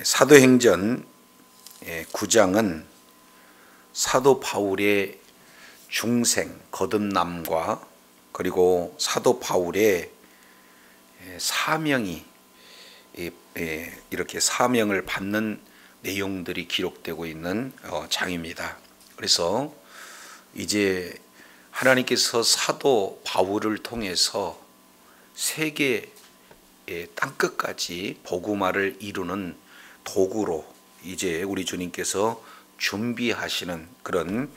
사도행전 9장은 사도 바울의 중생 거듭남과 그리고 사도 바울의 사명이 이렇게 사명을 받는 내용들이 기록되고 있는 장입니다. 그래서 이제 하나님께서 사도 바울을 통해서 세계 땅끝까지 복음화를 이루는 도구로 이제 우리 주님께서 준비하시는 그런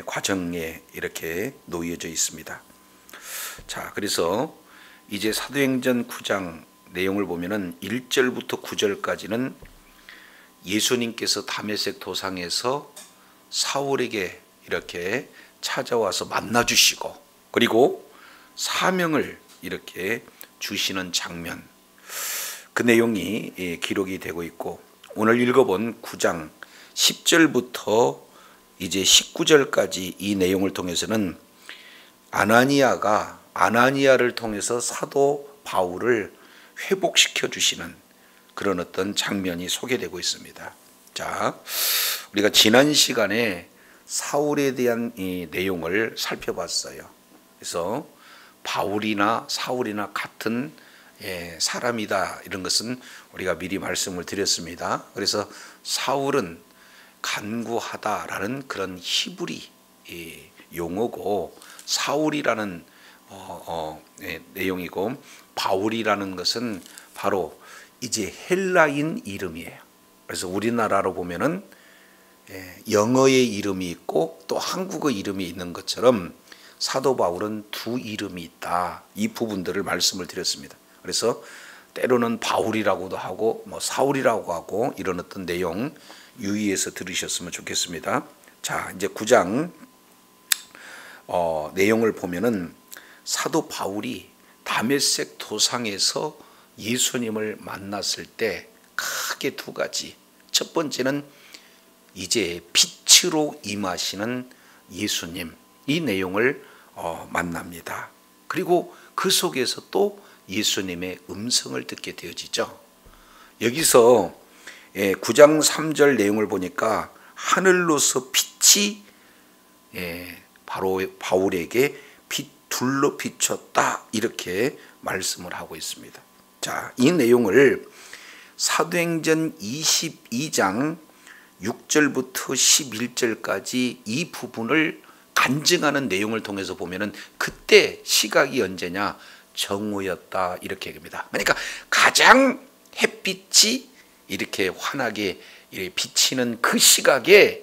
과정에 이렇게 놓여져 있습니다. 자, 그래서 이제 사도행전 9장 내용을 보면은 1절부터 9절까지는 예수님께서 다메섹 도상에서 사울에게 이렇게 찾아와서 만나 주시고 그리고 사명을 이렇게 주시는 장면, 그 내용이 기록이 되고 있고, 오늘 읽어본 9장 10절부터 이제 19절까지 이 내용을 통해서는 아나니아를 통해서 사도 바울을 회복시켜 주시는 그런 어떤 장면이 소개되고 있습니다. 자, 우리가 지난 시간에 사울에 대한 이 내용을 살펴봤어요. 그래서 바울이나 사울이나 같은 사람이다, 이런 것은 우리가 미리 말씀을 드렸습니다. 그래서 사울은 간구하다라는 그런 히브리 용어고, 사울이라는 내용이고, 바울이라는 것은 바로 이제 헬라인 이름이에요. 그래서 우리나라로 보면은 영어의 이름이 있고 또 한국어 이름이 있는 것처럼 사도 바울은 두 이름이 있다, 이 부분들을 말씀을 드렸습니다. 그래서 때로는 바울이라고도 하고 뭐 사울이라고 하고 이런 어떤 내용 유의해서 들으셨으면 좋겠습니다. 자, 이제 9장 내용을 보면은 사도 바울이 다메섹 도상에서 예수님을 만났을 때 크게 두 가지, 첫 번째는 이제 빛으로 임하시는 예수님, 이 내용을 만납니다. 그리고 그 속에서 또 예수님의 음성을 듣게 되어지죠. 여기서 9장 3절 내용을 보니까 하늘로서 빛이 바로 바울에게 둘로 비쳤다, 이렇게 말씀을 하고 있습니다. 자, 이 내용을 사도행전 22장 6절부터 11절까지 이 부분을 간증하는 내용을 통해서 보면은 그때 시각이 언제냐, 정오였다, 이렇게 얘기합니다. 그러니까 가장 햇빛이 이렇게 환하게 비치는 그 시각에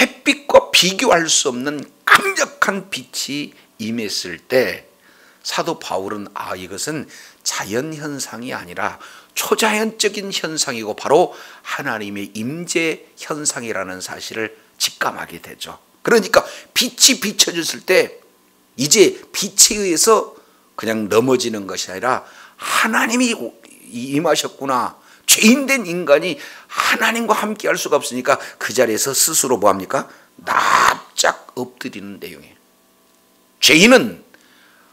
햇빛과 비교할 수 없는 강력한 빛이 임했을 때 사도 바울은 이것은 자연현상이 아니라 초자연적인 현상이고 바로 하나님의 임재 현상이라는 사실을 직감하게 되죠. 그러니까 빛이 비춰졌을 때 이제 빛에 의해서 그냥 넘어지는 것이 아니라 하나님이 임하셨구나, 죄인된 인간이 하나님과 함께 할 수가 없으니까 그 자리에서 스스로 뭐합니까? 납작 엎드리는 내용이에요. 죄인은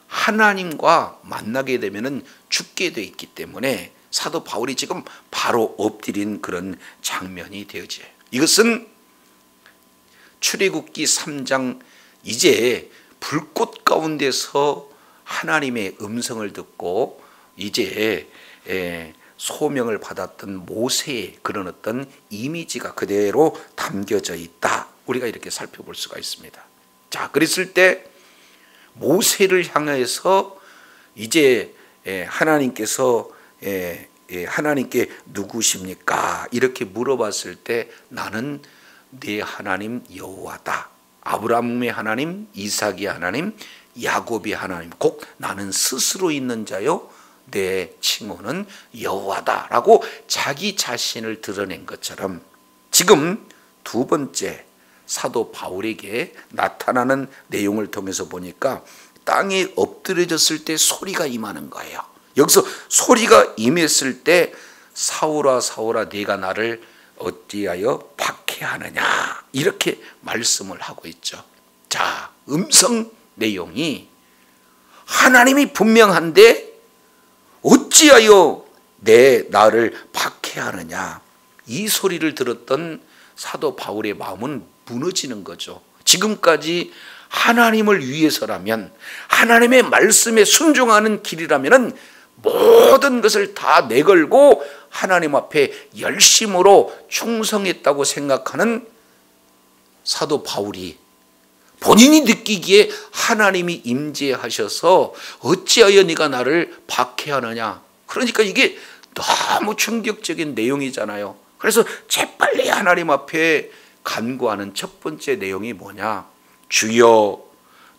하나님과 만나게 되면은 죽게 돼 있기 때문에 사도 바울이 지금 바로 엎드린 그런 장면이 되어져요. 이것은 출애굽기 3장 이제 불꽃 가운데서 하나님의 음성을 듣고 이제 소명을 받았던 모세의 그런 어떤 이미지가 그대로 담겨져 있다, 우리가 이렇게 살펴볼 수가 있습니다. 자, 그랬을 때 모세를 향해서 이제 하나님께서 하나님께 누구십니까? 이렇게 물어봤을 때 나는 네 하나님 여호와다. 아브라함의 하나님, 이삭의 하나님, 야곱의 하나님, 곧 나는 스스로 있는 자요 내 칭호는 여호와다라고 자기 자신을 드러낸 것처럼 지금 두 번째 사도 바울에게 나타나는 내용을 통해서 보니까 땅에 엎드려졌을 때 소리가 임하는 거예요. 여기서 소리가 임했을 때 사울아 사울아 네가 나를 어찌하여 박해하느냐, 이렇게 말씀을 하고 있죠. 자, 음성 내용이 하나님이 분명한데 어찌하여 나를 박해하느냐, 이 소리를 들었던 사도 바울의 마음은 무너지는 거죠. 지금까지 하나님을 위해서라면, 하나님의 말씀에 순종하는 길이라면 모든 것을 다 내걸고 하나님 앞에 열심으로 충성했다고 생각하는 사도 바울이 본인이 느끼기에 하나님이 임재하셔서 어찌하여 네가 나를 박해하느냐. 그러니까 이게 너무 충격적인 내용이잖아요. 그래서 재빨리 하나님 앞에 간구하는 첫 번째 내용이 뭐냐? 주여,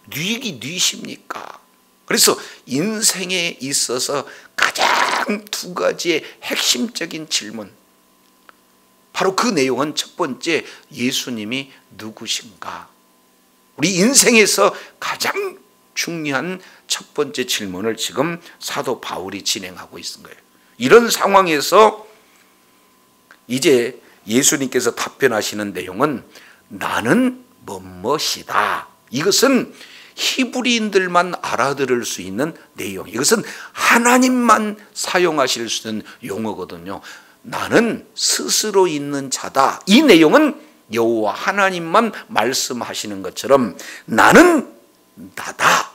뉘기 뉘십니까? 그래서 인생에 있어서 가장 두 가지의 핵심적인 질문, 바로 그 내용은 첫 번째, 예수님이 누구신가? 우리 인생에서 가장 중요한 첫 번째 질문을 지금 사도 바울이 진행하고 있는 거예요. 이런 상황에서 이제 예수님께서 답변하시는 내용은 나는 뭐뭐이다. 이것은 히브리인들만 알아들을 수 있는 내용, 이것은 하나님만 사용하실 수 있는 용어거든요. 나는 스스로 있는 자다. 이 내용은 여호와 하나님만 말씀하시는 것처럼 나는 나다.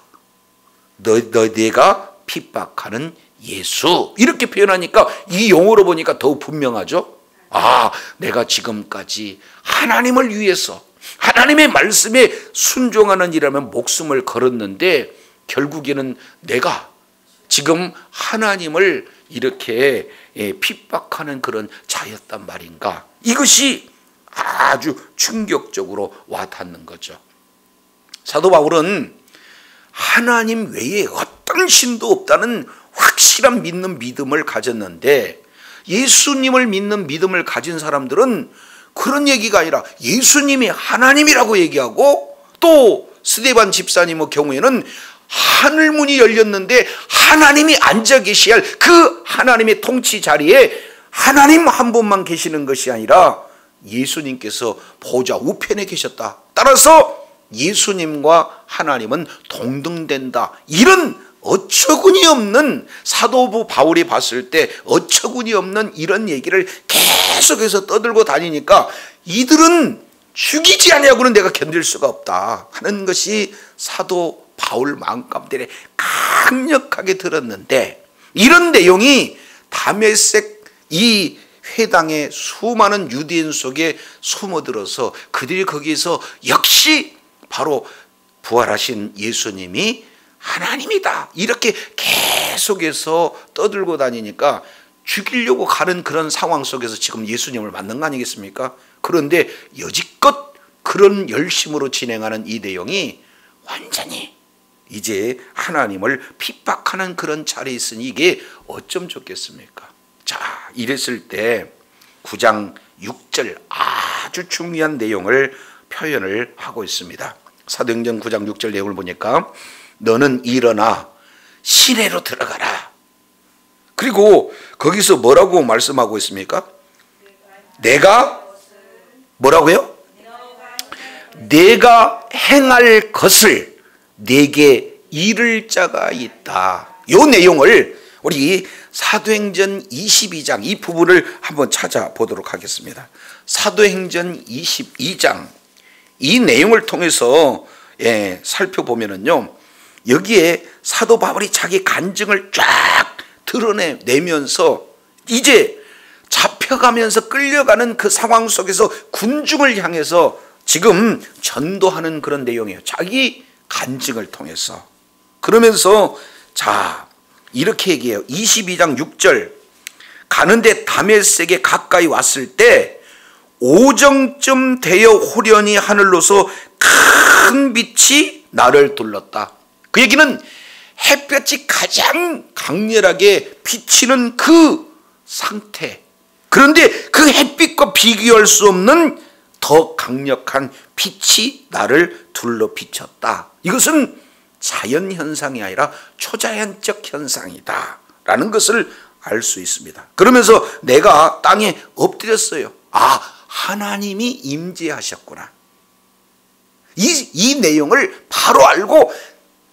내가 핍박하는 예수, 이렇게 표현하니까 이 용어로 보니까 더욱 분명하죠. 아, 내가 지금까지 하나님을 위해서 하나님의 말씀에 순종하는 일이라면 목숨을 걸었는데 결국에는 내가 지금 하나님을 이렇게 핍박하는 그런 자였단 말인가. 이것이 아주 충격적으로 와닿는 거죠. 사도 바울은 하나님 외에 어떤 신도 없다는 확실한 믿음을 가졌는데, 예수님을 믿는 믿음을 가진 사람들은 그런 얘기가 아니라 예수님이 하나님이라고 얘기하고, 또 스데반 집사님의 경우에는 하늘문이 열렸는데 하나님이 앉아 계셔야 할 그 하나님의 통치 자리에 하나님 한 분만 계시는 것이 아니라 예수님께서 보좌 우편에 계셨다. 따라서 예수님과 하나님은 동등된다. 이런 어처구니 없는, 사도부 바울이 봤을 때 어처구니 없는 이런 얘기를 계속해서 떠들고 다니니까 이들은 죽이지 아니하고는 내가 견딜 수가 없다 하는 것이 사도 바울 마음 가운데 강력하게 들었는데, 이런 내용이 다메섹 이 회당의 수많은 유대인 속에 숨어들어서 그들이 거기에서 역시 바로 부활하신 예수님이 하나님이다 이렇게 계속해서 떠들고 다니니까 죽이려고 가는 그런 상황 속에서 지금 예수님을 만난 거 아니겠습니까? 그런데 여지껏 그런 열심으로 진행하는 이 내용이 완전히 이제 하나님을 핍박하는 그런 자리에 있으니 이게 어쩜 좋겠습니까? 자, 이랬을 때 9장 6절 아주 중요한 내용을 표현을 하고 있습니다. 사도행전 9장 6절 내용을 보니까 너는 일어나 시내로 들어가라. 그리고 거기서 뭐라고 말씀하고 있습니까? 내가 뭐라고요? 내가 행할 것을 내게 이를 자가 있다. 이 내용을 우리 사도행전 22장 이 부분을 한번 찾아보도록 하겠습니다. 사도행전 22장 이 내용을 통해서 살펴보면은요, 여기에 사도 바울이 자기 간증을 쫙 드러내면서 이제 잡혀가면서 끌려가는 그 상황 속에서 군중을 향해서 지금 전도하는 그런 내용이에요. 자기 간증을 통해서. 그러면서 자, 이렇게 얘기해요. 22장 6절 가는데 다메섹에 가까이 왔을 때 오정쯤 되어 호련히 하늘로서 큰 빛이 나를 둘렀다. 그 얘기는 햇볕이 가장 강렬하게 비치는 그 상태, 그런데 그 햇빛과 비교할 수 없는 더 강력한 빛이 나를 둘러 비쳤다. 이것은 자연현상이 아니라 초자연적 현상이다 라는 것을 알 수 있습니다. 그러면서 내가 땅에 엎드렸어요. 아, 하나님이 임재하셨구나. 이 내용을 바로 알고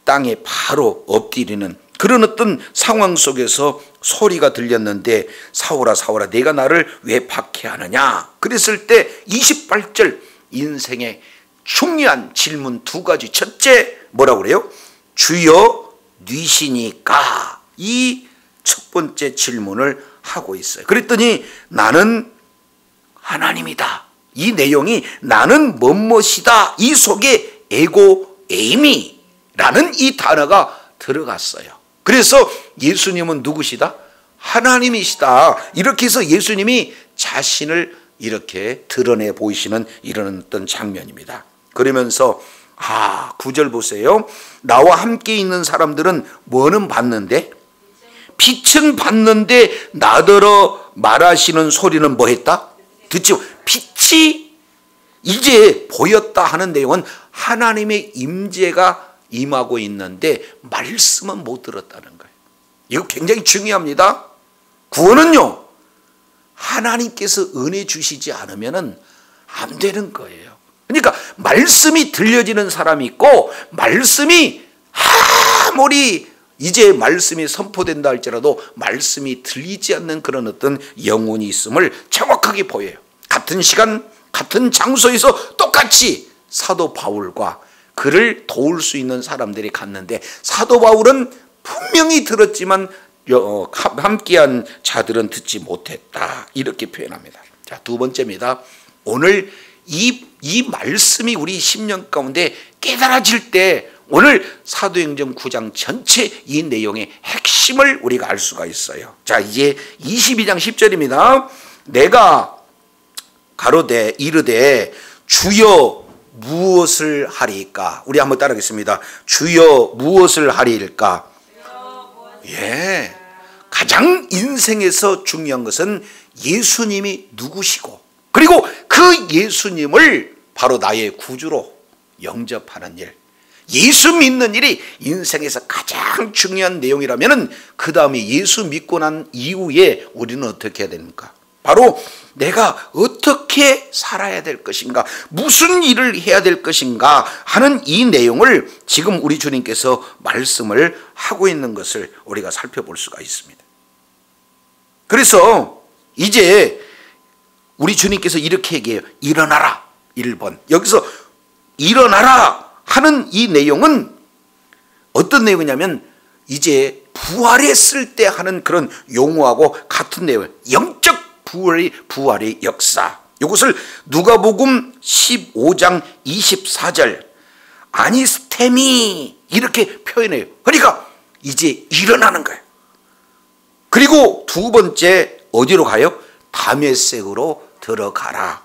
땅에 바로 엎드리는 그런 어떤 상황 속에서 소리가 들렸는데 사울아 사울아 내가 나를 왜 박해하느냐. 그랬을 때 28절 인생의 중요한 질문 두 가지. 첫째 뭐라고 그래요? 주여 뉘시니까. 이 첫 번째 질문을 하고 있어요. 그랬더니 나는 하나님이다. 이 내용이 나는 뭐뭇이다. 이 속에 에고 에이미라는 이 단어가 들어갔어요. 그래서 예수님은 누구시다? 하나님이시다. 이렇게 해서 예수님이 자신을 이렇게 드러내 보이시는 이런 어떤 장면입니다. 그러면서 9절 보세요. 나와 함께 있는 사람들은 뭐는 봤는데? 빛은 봤는데 나더러 말하시는 소리는 뭐 했다? 듣지. 빛이 이제 보였다 하는 내용은 하나님의 임재가 임하고 있는데 말씀은 못 들었다는 거예요. 이거 굉장히 중요합니다. 구원은요, 하나님께서 은혜 주시지 않으면 안 되는 거예요. 그러니까 말씀이 들려지는 사람이 있고, 말씀이 아무리 이제 말씀이 선포된다 할지라도 말씀이 들리지 않는 그런 어떤 영혼이 있음을 정확하게 보여요. 같은 시간 같은 장소에서 똑같이 사도 바울과 그를 도울 수 있는 사람들이 갔는데 사도 바울은 분명히 들었지만 함께한 자들은 듣지 못했다. 이렇게 표현합니다. 자, 두 번째입니다. 오늘 이 말씀이 우리 10년 가운데 깨달아질 때 오늘 사도행전 9장 전체 이 내용의 핵심을 우리가 알 수가 있어요. 자, 이제 22장 10절입니다. 내가 가로되 이르되 주여 무엇을 하리까? 우리 한번 따라하겠습니다. 주여 무엇을 하리일까? 예, 가장 인생에서 중요한 것은 예수님이 누구시고, 그리고 그 예수님을 바로 나의 구주로 영접하는 일, 예수 믿는 일이 인생에서 가장 중요한 내용이라면 그 다음에 예수 믿고 난 이후에 우리는 어떻게 해야 됩니까? 바로 내가 어떻게 살아야 될 것인가, 무슨 일을 해야 될 것인가 하는 이 내용을 지금 우리 주님께서 말씀을 하고 있는 것을 우리가 살펴볼 수가 있습니다. 그래서 이제 우리 주님께서 이렇게 얘기해요. 일어나라. 1번. 여기서 일어나라 하는 이 내용은 어떤 내용이냐면 이제 부활했을 때 하는 그런 용어하고 같은 내용이에요. 영적 부활의 역사. 이것을 누가복음 15장 24절 아니스테미 이렇게 표현해요. 그러니까 이제 일어나는 거예요. 그리고 두 번째 어디로 가요? 다메섹으로 들어가라.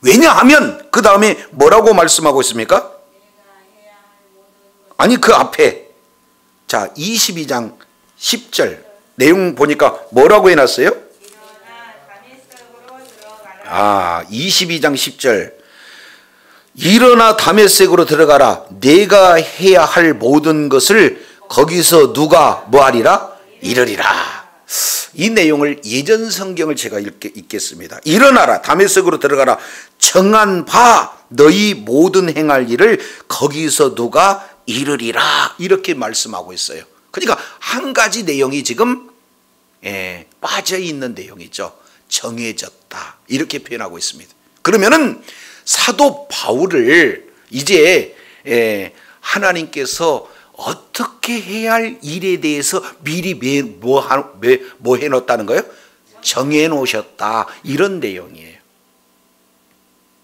왜냐하면 그 다음에 뭐라고 말씀하고 있습니까? 아니 그 앞에 자 22장 10절 내용 보니까 뭐라고 해놨어요? 22장 10절 일어나 다메섹으로 들어가라. 내가 해야 할 모든 것을 거기서 누가 뭐하리라? 이르리라. 이 내용을 예전 성경을 제가 읽겠습니다. 일어나라 다메섹으로 들어가라. 정한 바 너희 모든 행할 일을 거기서 누가 이르리라. 이렇게 말씀하고 있어요. 그러니까 한 가지 내용이 지금 빠져있는 내용이죠. 정해졌다. 이렇게 표현하고 있습니다. 그러면은 사도 바울을 이제 하나님께서 어떻게 해야 할 일에 대해서 미리 뭐 해놓았다는 거예요? 정해놓으셨다. 이런 내용이에요.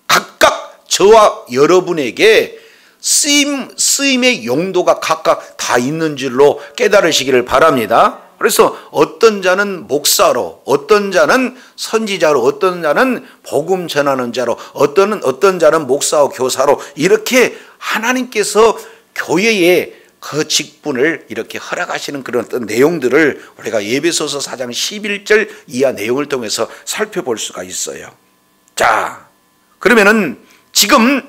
각각 저와 여러분에게 쓰임의 용도가 각각 다 있는 줄로 깨달으시기를 바랍니다. 그래서 어떤 자는 목사로, 어떤 자는 선지자로, 어떤 자는 복음 전하는 자로, 어떤 자는 목사와 교사로 이렇게 하나님께서 교회에 그 직분을 이렇게 허락하시는 그런 어떤 내용들을 우리가 에베소서 4장 11절 이하 내용을 통해서 살펴볼 수가 있어요. 자, 그러면은 지금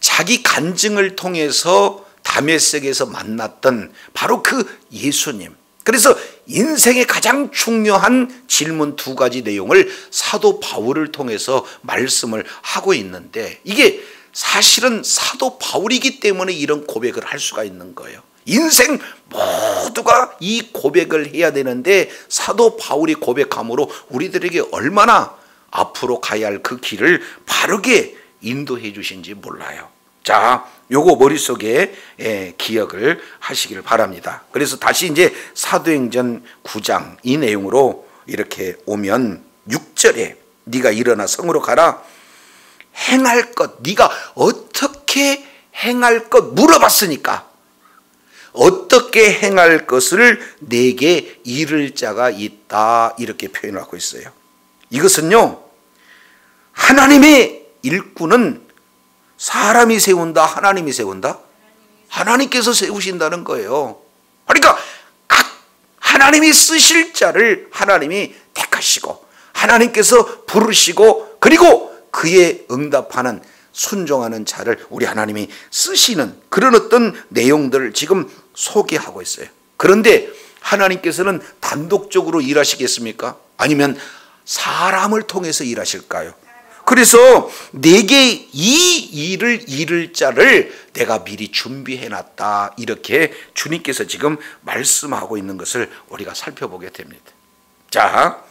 자기 간증을 통해서 다메섹에서 만났던 바로 그 예수님. 그래서 인생의 가장 중요한 질문 두 가지 내용을 사도 바울을 통해서 말씀을 하고 있는데 이게 사실은 사도 바울이기 때문에 이런 고백을 할 수가 있는 거예요. 인생 모두가 이 고백을 해야 되는데 사도 바울이 고백함으로 우리들에게 얼마나 앞으로 가야 할 그 길을 바르게 인도해 주신지 몰라요. 자, 요거 머릿속에 기억을 하시길 바랍니다. 그래서 다시 이제 사도행전 9장 이 내용으로 이렇게 오면 6절에 네가 일어나 성으로 가라. 행할 것, 네가 어떻게 행할 것 물어봤으니까 어떻게 행할 것을 내게 이를 자가 있다, 이렇게 표현하고 있어요. 이것은요, 하나님의 일꾼은 사람이 세운다, 하나님이 세운다? 하나님께서 세우신다는 거예요. 그러니까 각 하나님이 쓰실 자를 하나님이 택하시고 하나님께서 부르시고 그리고 그에 응답하는 순종하는 자를 우리 하나님이 쓰시는 그런 어떤 내용들을 지금 소개하고 있어요. 그런데 하나님께서는 단독적으로 일하시겠습니까? 아니면 사람을 통해서 일하실까요? 그래서 내게 이 일을 이룰 자를 내가 미리 준비해놨다, 이렇게 주님께서 지금 말씀하고 있는 것을 우리가 살펴보게 됩니다. 자,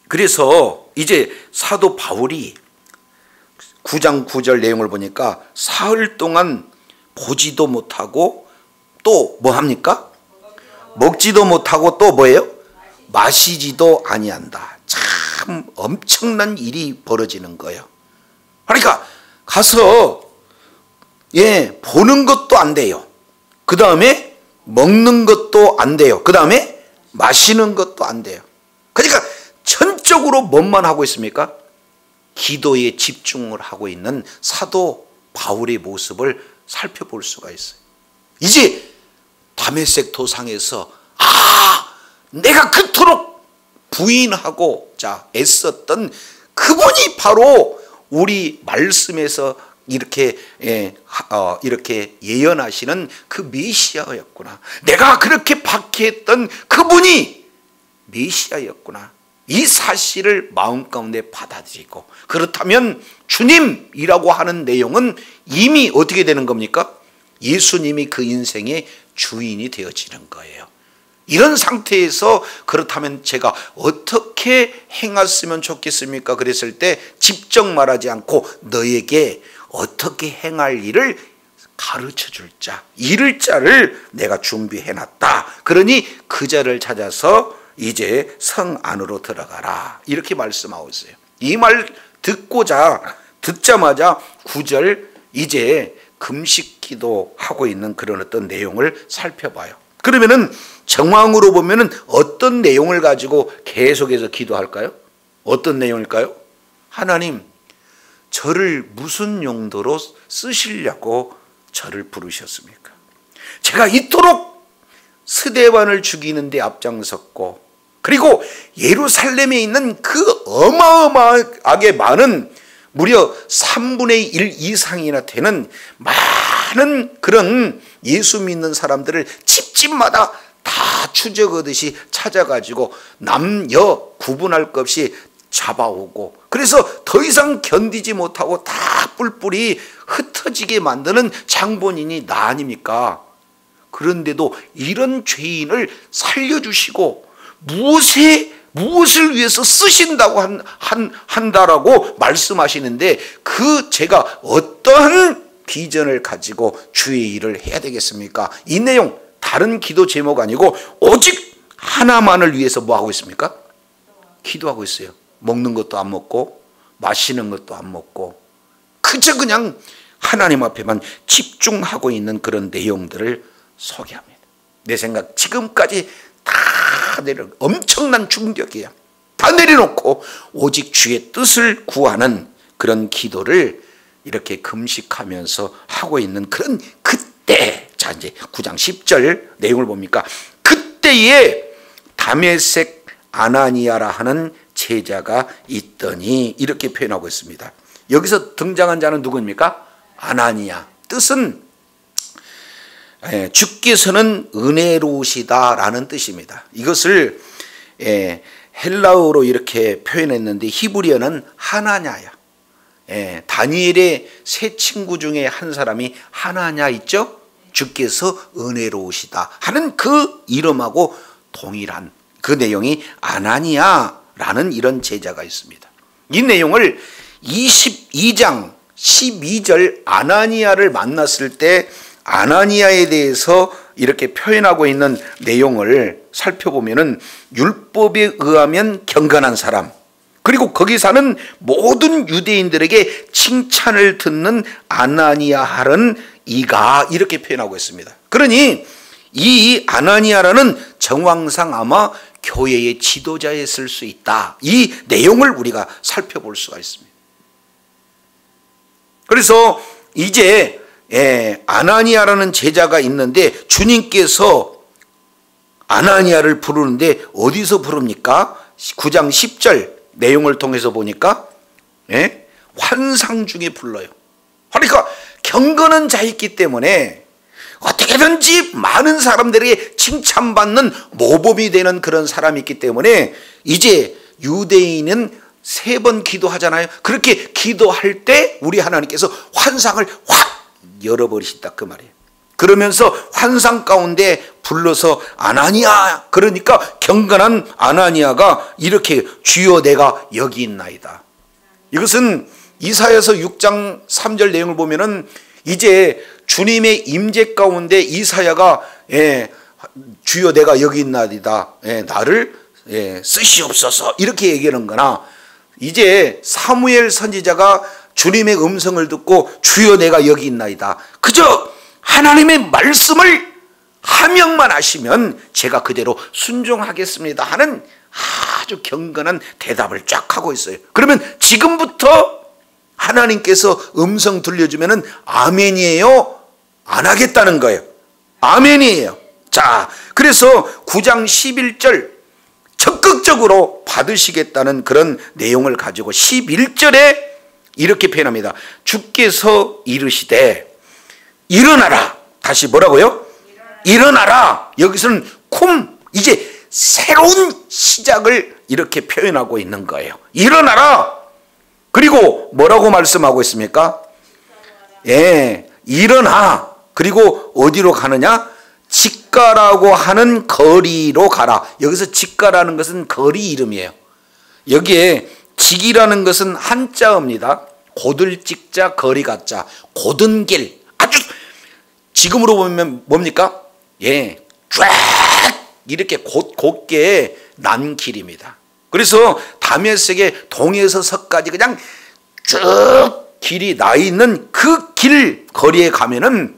그래서 이제 사도 바울이 9장 9절 내용을 보니까 사흘 동안 보지도 못하고 또 뭐 합니까? 먹지도 못하고 또 뭐예요? 마시지도 아니한다. 참 엄청난 일이 벌어지는 거예요. 그러니까 가서 보는 것도 안 돼요. 그 다음에 먹는 것도 안 돼요. 그 다음에 마시는 것도 안 돼요. 그러니까 전적으로 뭐만 하고 있습니까? 기도에 집중을 하고 있는 사도 바울의 모습을 살펴볼 수가 있어요. 이제 다메섹 도상에서 내가 그토록 부인하고 애썼던 그분이 바로 우리 말씀에서 이렇게 예언하시는 그 메시아였구나. 내가 그렇게 박해했던 그분이 메시아였구나. 이 사실을 마음 가운데 받아들이고, 그렇다면 주님이라고 하는 내용은 이미 어떻게 되는 겁니까? 예수님이 그 인생의 주인이 되어지는 거예요. 이런 상태에서 그렇다면 제가 어떻게 행했으면 좋겠습니까? 그랬을 때 직접 말하지 않고 너에게 어떻게 행할 일을 가르쳐 줄 자, 이를 자를 내가 준비해놨다. 그러니 그 자를 찾아서 이제 성 안으로 들어가라, 이렇게 말씀하고 있어요. 이 말 듣자마자 9절 이제 금식 기도하고 있는 그런 어떤 내용을 살펴봐요. 그러면은 정황으로 보면은 어떤 내용을 가지고 계속해서 기도할까요? 어떤 내용일까요? 하나님, 저를 무슨 용도로 쓰시려고 저를 부르셨습니까? 제가 이토록 스데반을 죽이는데 앞장섰고, 그리고 예루살렘에 있는 그 어마어마하게 많은 무려 3분의 1 이상이나 되는 많은 그런 예수 믿는 사람들을 집집마다 다 추적하듯이 찾아가지고 남녀 구분할 것 없이 잡아오고, 그래서 더 이상 견디지 못하고 다 뿔뿔이 흩어지게 만드는 장본인이 나 아닙니까? 그런데도 이런 죄인을 살려주시고 무엇을 위해서 쓰신다고 한다라고 말씀하시는데, 그 제가 어떠한 비전을 가지고 주의 일을 해야 되겠습니까? 이 내용 다른 기도 제목 아니고 오직 하나만을 위해서 뭐 하고 있습니까? 기도하고 있어요. 먹는 것도 안 먹고 마시는 것도 안 먹고 그저 그냥 하나님 앞에만 집중하고 있는 그런 내용들을 소개합니다. 내 생각 지금까지 다 엄청난 충격이에요. 다 내려놓고 오직 주의 뜻을 구하는 그런 기도를 이렇게 금식하면서 하고 있는 그런 그때, 자 이제 9장 10절 내용을 봅니까? 그때에 다메섹 아나니아라 하는 제자가 있더니, 이렇게 표현하고 있습니다. 여기서 등장한 자는 누구입니까? 아나니아. 뜻은 주께서는 은혜로우시다라는 뜻입니다. 이것을 헬라어로 이렇게 표현했는데 히브리어는 하나냐야. 다니엘의 세 친구 중에 한 사람이 하나냐 있죠? 주께서 은혜로우시다 하는 그 이름하고 동일한 그 내용이 아나니아라는 이런 제자가 있습니다. 이 내용을 22장 12절 아나니아를 만났을 때 아나니아에 대해서 이렇게 표현하고 있는 내용을 살펴보면은 율법에 의하면 경건한 사람, 그리고 거기 사는 모든 유대인들에게 칭찬을 듣는 아나니아는 이가 이렇게 표현하고 있습니다. 그러니 이 아나니아라는 정황상 아마 교회의 지도자였을 수 있다. 이 내용을 우리가 살펴볼 수가 있습니다. 그래서 이제 아나니아라는 제자가 있는데 주님께서 아나니아를 부르는데 어디서 부릅니까? 9장 10절 내용을 통해서 보니까 환상 중에 불러요. 그러니까 경건한 자였기 때문에 어떻게든지 많은 사람들에게 칭찬받는 모범이 되는 그런 사람이 있기 때문에 이제 유대인은 3번 기도하잖아요. 그렇게 기도할 때 우리 하나님께서 환상을 확 열어버리신다 그 말이에요. 그러면서 환상 가운데 불러서 아나니아, 그러니까 경건한 아나니아가 이렇게 주여 내가 여기 있나이다. 이것은 이사야서 6장 3절 내용을 보면은 이제 주님의 임재 가운데 이사야가 주여 내가 여기 있나이다, 나를 쓰시옵소서 이렇게 얘기하는 거나, 이제 사무엘 선지자가 주님의 음성을 듣고 주여 내가 여기 있나이다, 그저 하나님의 말씀을 하명만 하시면 제가 그대로 순종하겠습니다 하는 아주 경건한 대답을 쫙 하고 있어요. 그러면 지금부터 하나님께서 음성 들려주면은 아멘이에요, 안 하겠다는 거예요? 아멘이에요. 자, 그래서 9장 11절 적극적으로 받으시겠다는 그런 내용을 가지고 11절에 이렇게 표현합니다. 주께서 이르시되 일어나라. 다시 뭐라고요? 일어나라. 여기서는 이제 새로운 시작을 이렇게 표현하고 있는 거예요. 일어나라. 그리고 뭐라고 말씀하고 있습니까? 일어나. 그리고 어디로 가느냐? 직가라고 하는 거리로 가라. 여기서 직가라는 것은 거리 이름이에요. 여기에 직이라는 것은 한자어입니다. 고들직자 거리가자, 고든 길. 아주 지금으로 보면 뭡니까? 쫙 이렇게 곧게 난 길입니다. 그래서 다메섹의 동에서 서까지 그냥 쭉 길이 나 있는 그 길 거리에 가면은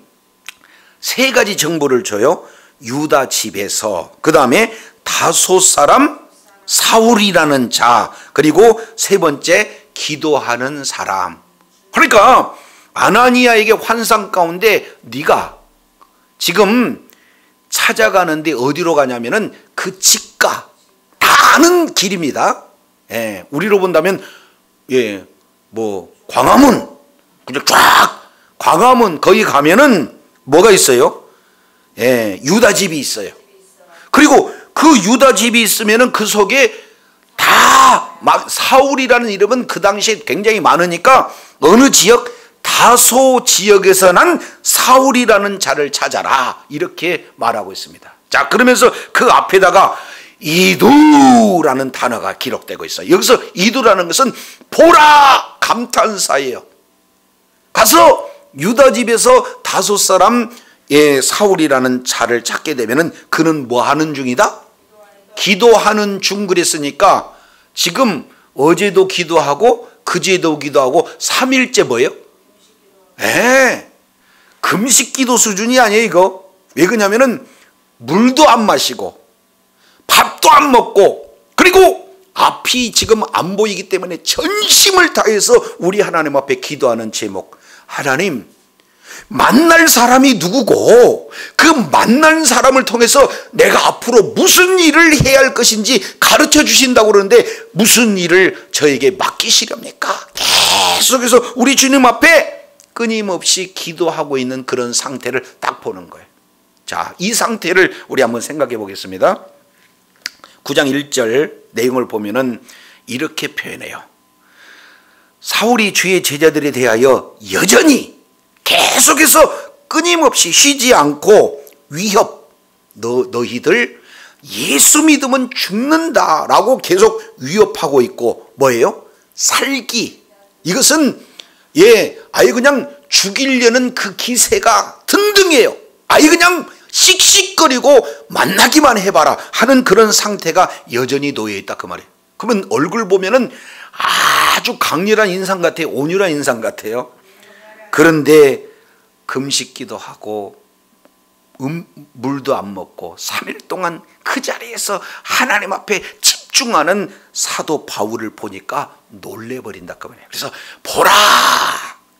3가지 정보를 줘요. 유다 집에서, 그 다음에 다소 사람 사울이라는 자, 그리고 3번째 기도하는 사람. 그러니까 아나니아에게 환상 가운데 네가 지금 찾아가는데 어디로 가냐면은 그 직가, 다 아는 길입니다. 우리로 본다면 광화문, 그냥 쫙 광화문 거기 가면은 뭐가 있어요? 유다 집이 있어요. 그리고 그 유다 집이 있으면은 그 속에 다 사울이라는 이름은 그 당시에 굉장히 많으니까 어느 지역, 다소 지역에서 난 사울이라는 자를 찾아라 이렇게 말하고 있습니다. 자, 그러면서 그 앞에다가 이두라는 단어가 기록되고 있어요. 여기서 이두라는 것은 보라 감탄사예요. 가서 유다 집에서 다소 사람 사울이라는 자를 찾게 되면은 그는 뭐 하는 중이다? 기도하는 중 그랬으니까 지금 어제도 기도하고 그제도 기도하고 3일째 뭐예요? 금식 기도 수준이 아니에요 이거. 왜 그러냐면은 물도 안 마시고 밥도 안 먹고, 그리고 앞이 지금 안 보이기 때문에 전심을 다해서 우리 하나님 앞에 기도하는 제목. 하나님, 만날 사람이 누구고 그 만난 사람을 통해서 내가 앞으로 무슨 일을 해야 할 것인지 가르쳐 주신다고 그러는데 무슨 일을 저에게 맡기시렵니까? 계속해서 우리 주님 앞에 끊임없이 기도하고 있는 그런 상태를 딱 보는 거예요. 자, 이 상태를 우리 한번 생각해 보겠습니다. 9장 1절 내용을 보면은 이렇게 표현해요. 사울이 주의 제자들에 대하여 여전히 계속해서 끊임없이 쉬지 않고 위협, 너희들 예수 믿으면 죽는다라고 계속 위협하고 있고, 뭐예요? 살기. 이것은 아예 그냥 죽이려는 그 기세가 등등해요. 아예 그냥 씩씩거리고 만나기만 해봐라 하는 그런 상태가 여전히 놓여있다 그 말이에요. 그러면 얼굴 보면은 아주 강렬한 인상 같아요. 온유한 인상 같아요. 그런데 금식기도 하고 물도 안 먹고 3일 동안 그 자리에서 하나님 앞에 집중하는 사도 바울을 보니까 놀래버린다 그 말이에요. 그래서 보라,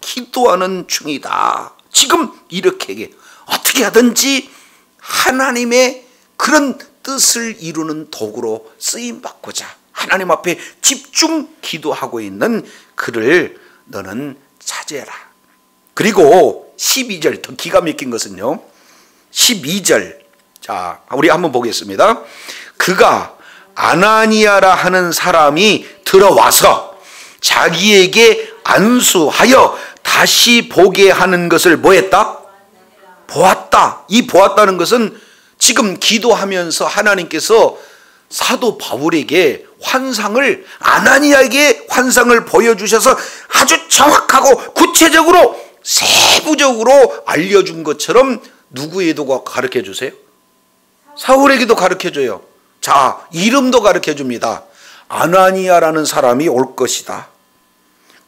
기도하는 중이다. 지금 이렇게 얘기해요. 어떻게 하든지 하나님의 그런 뜻을 이루는 도구로 쓰임받고자 하나님 앞에 집중 기도하고 있는 그를 너는 찾아라. 그리고 12절 더 기가 막힌 것은요, 12절, 자 우리 한번 보겠습니다. 그가 아나니아라 하는 사람이 들어와서 자기에게 안수하여 다시 보게 하는 것을 뭐 했다? 보았다. 이 보았다는 것은 지금 기도하면서 하나님께서 사도 바울에게 환상을, 아나니아에게 환상을 보여주셔서 아주 정확하고 구체적으로 세부적으로 알려준 것처럼 누구에도 가르쳐 주세요? 사울에게도 가르쳐 줘요. 자, 이름도 가르쳐 줍니다. 아나니아라는 사람이 올 것이다.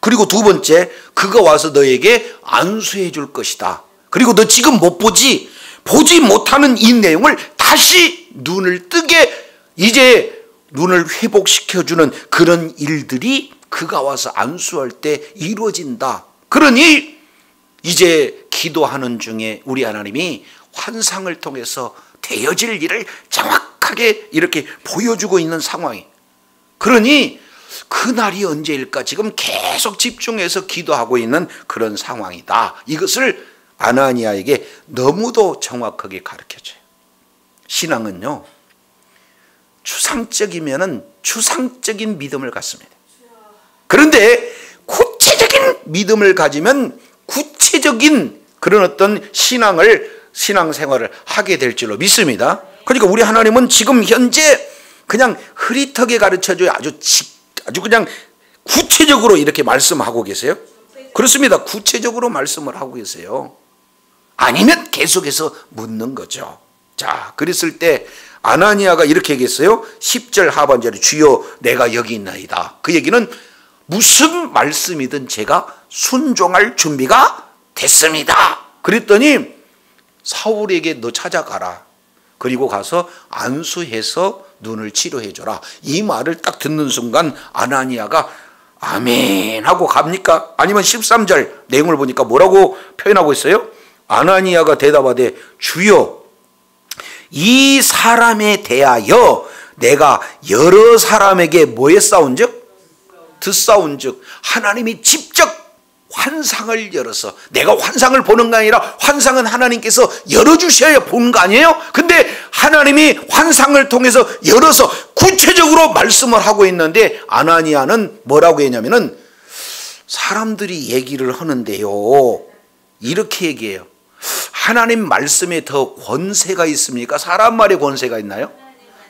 그리고 두 번째, 그가 와서 너에게 안수해 줄 것이다. 그리고 너 지금 못 보지 못하는 이 내용을 다시 눈을 뜨게 이제 눈을 회복시켜주는 그런 일들이 그가 와서 안수할 때 이루어진다. 그러니 이제 기도하는 중에 우리 하나님이 환상을 통해서 되어질 일을 정확하게 이렇게 보여주고 있는 상황이. 그러니 그날이 언제일까 지금 계속 집중해서 기도하고 있는 그런 상황이다. 이것을 아나니아에게 너무도 정확하게 가르쳐줘요. 신앙은요, 추상적이면은 추상적인 믿음을 갖습니다. 그런데 구체적인 믿음을 가지면 구체적인 그런 어떤 신앙생활을 하게 될 줄로 믿습니다. 그러니까 우리 하나님은 지금 현재 그냥 흐릿하게 가르쳐줘요. 아주 그냥 구체적으로 이렇게 말씀하고 계세요. 그렇습니다. 구체적으로 말씀을 하고 계세요. 아니면 계속해서 묻는 거죠. 자, 그랬을 때 아나니아가 이렇게 얘기했어요. 10절 하반절에 주여 내가 여기 있나이다. 그 얘기는 무슨 말씀이든 제가 순종할 준비가 됐습니다. 그랬더니 사울에게 너 찾아가라. 그리고 가서 안수해서 눈을 치료해 줘라. 이 말을 딱 듣는 순간 아나니아가 아멘 하고 갑니까? 아니면 13절 내용을 보니까 뭐라고 표현하고 있어요? 아나니아가 대답하되 주여 이 사람에 대하여 내가 여러 사람에게 뭐 했사온즉? 듣사온즉 하나님이 직접 환상을 열어서, 내가 환상을 보는 게 아니라 환상은 하나님께서 열어주셔야 보는 거 아니에요? 근데 하나님이 환상을 통해서 열어서 구체적으로 말씀을 하고 있는데 아나니아는 뭐라고 했냐면은 사람들이 얘기를 하는데요, 이렇게 얘기해요. 하나님 말씀에 더 권세가 있습니까? 사람 말에 권세가 있나요?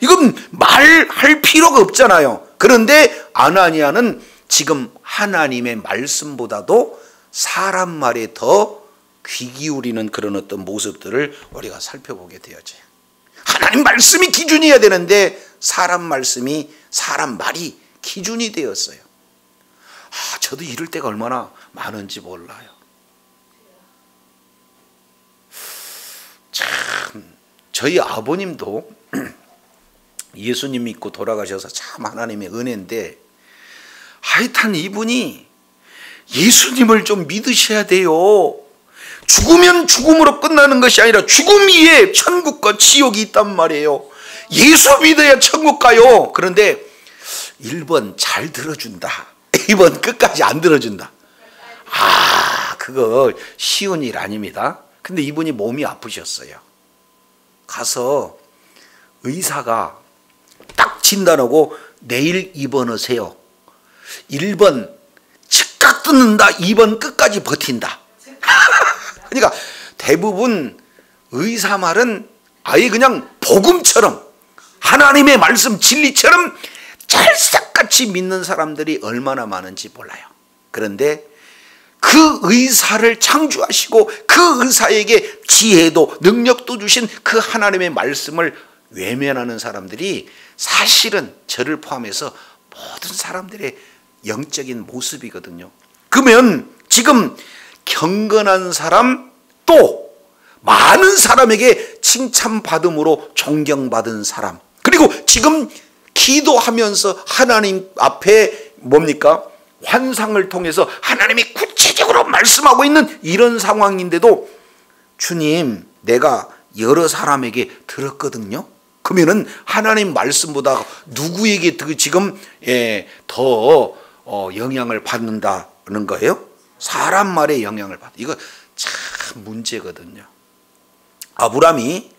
이건 말할 필요가 없잖아요. 그런데 아나니아는 지금 하나님의 말씀보다도 사람 말에 더 귀 기울이는 그런 어떤 모습들을 우리가 살펴보게 되어져요. 하나님 말씀이 기준이어야 되는데 사람 말씀이, 사람 말이 기준이 되었어요. 저도 이럴 때가 얼마나 많은지 몰라요. 참, 저희 아버님도 예수님 믿고 돌아가셔서 참 하나님의 은혜인데, 하여튼 이분이 예수님을 좀 믿으셔야 돼요. 죽으면 죽음으로 끝나는 것이 아니라 죽음 위에 천국과 지옥이 있단 말이에요. 예수 믿어야 천국 가요. 그런데 1번 잘 들어준다, 2번 끝까지 안 들어준다. 그거 쉬운 일 아닙니다. 근데 이분이 몸이 아프셨어요. 가서 의사가 딱 진단하고 내일 입원하세요. 1번 즉각 듣는다, 2번 끝까지 버틴다. 그러니까 대부분 의사 말은 아예 그냥 복음처럼 하나님의 말씀 진리처럼 찰싹같이 믿는 사람들이 얼마나 많은지 몰라요. 그런데 그 의사를 창조하시고 그 의사에게 지혜도 능력도 주신 그 하나님의 말씀을 외면하는 사람들이 사실은 저를 포함해서 모든 사람들의 영적인 모습이거든요. 그러면 지금 경건한 사람, 또 많은 사람에게 칭찬받음으로 존경받은 사람, 그리고 지금 기도하면서 하나님 앞에 뭡니까? 환상을 통해서 하나님이 구체적으로 말씀하고 있는 이런 상황인데도 주님, 내가 여러 사람에게 들었거든요. 그러면은 하나님 말씀보다 누구에게 지금 더 영향을 받는다는 거예요? 사람 말에 영향을 받아. 이거 참 문제거든요. 아브라함이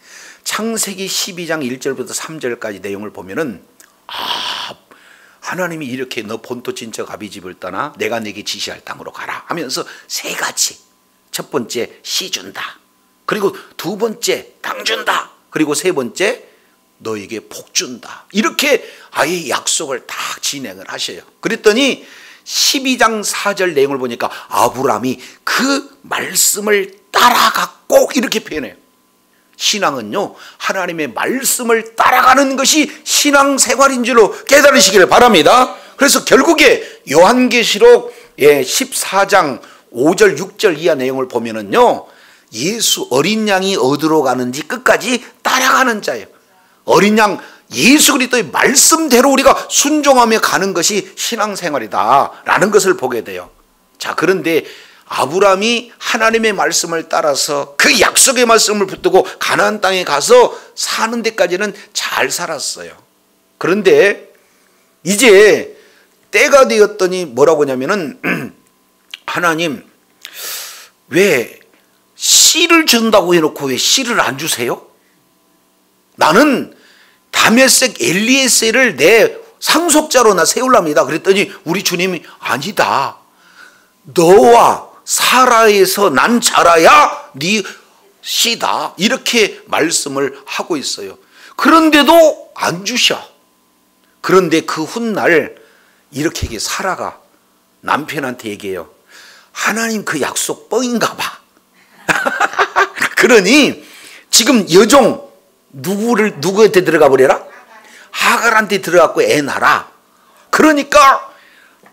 창세기 12장 1절부터 3절까지 내용을 보면은 하나님이 이렇게 너 본토 친척 아비 집을 떠나 내가 내게 지시할 땅으로 가라 하면서 세 가지. 첫 번째 씨 준다. 그리고 두 번째 땅 준다. 그리고 세 번째 너에게 복 준다. 이렇게 아예 약속을 딱 진행을 하셔요. 그랬더니 12장 4절 내용을 보니까 아브라함이 그 말씀을 따라갔고 이렇게 표현해요. 신앙은요, 하나님의 말씀을 따라가는 것이 신앙생활인 줄로 깨달으시기를 바랍니다. 그래서 결국에 요한계시록 14장 5절 6절 이하 내용을 보면은요, 예수 어린 양이 어디로 가는지 끝까지 따라가는 자예요. 어린 양 예수 그리스도의 말씀대로 우리가 순종하며 가는 것이 신앙생활이다라는 것을 보게 돼요. 자, 그런데 아브라함이 하나님의 말씀을 따라서 그 약속의 말씀을 붙들고 가나안 땅에 가서 사는 데까지는 잘 살았어요. 그런데 이제 때가 되었더니 뭐라고 하냐면은 하나님, 왜 씨를 준다고 해놓고 왜 씨를 안 주세요? 나는 다메섹 엘리에셀을 내 상속자로 나 세울랍니다. 그랬더니 우리 주님이 아니다. 너와 사라에서 난 자라야 네 씨다. 이렇게 말씀을 하고 있어요. 그런데도 안 주셔. 그런데 그 훗날 이렇게 사라가 남편한테 얘기해요. 하나님 그 약속 뻥인가 봐. 그러니 지금 여종 누구한테 들어가 버려라? 하갈한테 들어가고 애 낳아라. 그러니까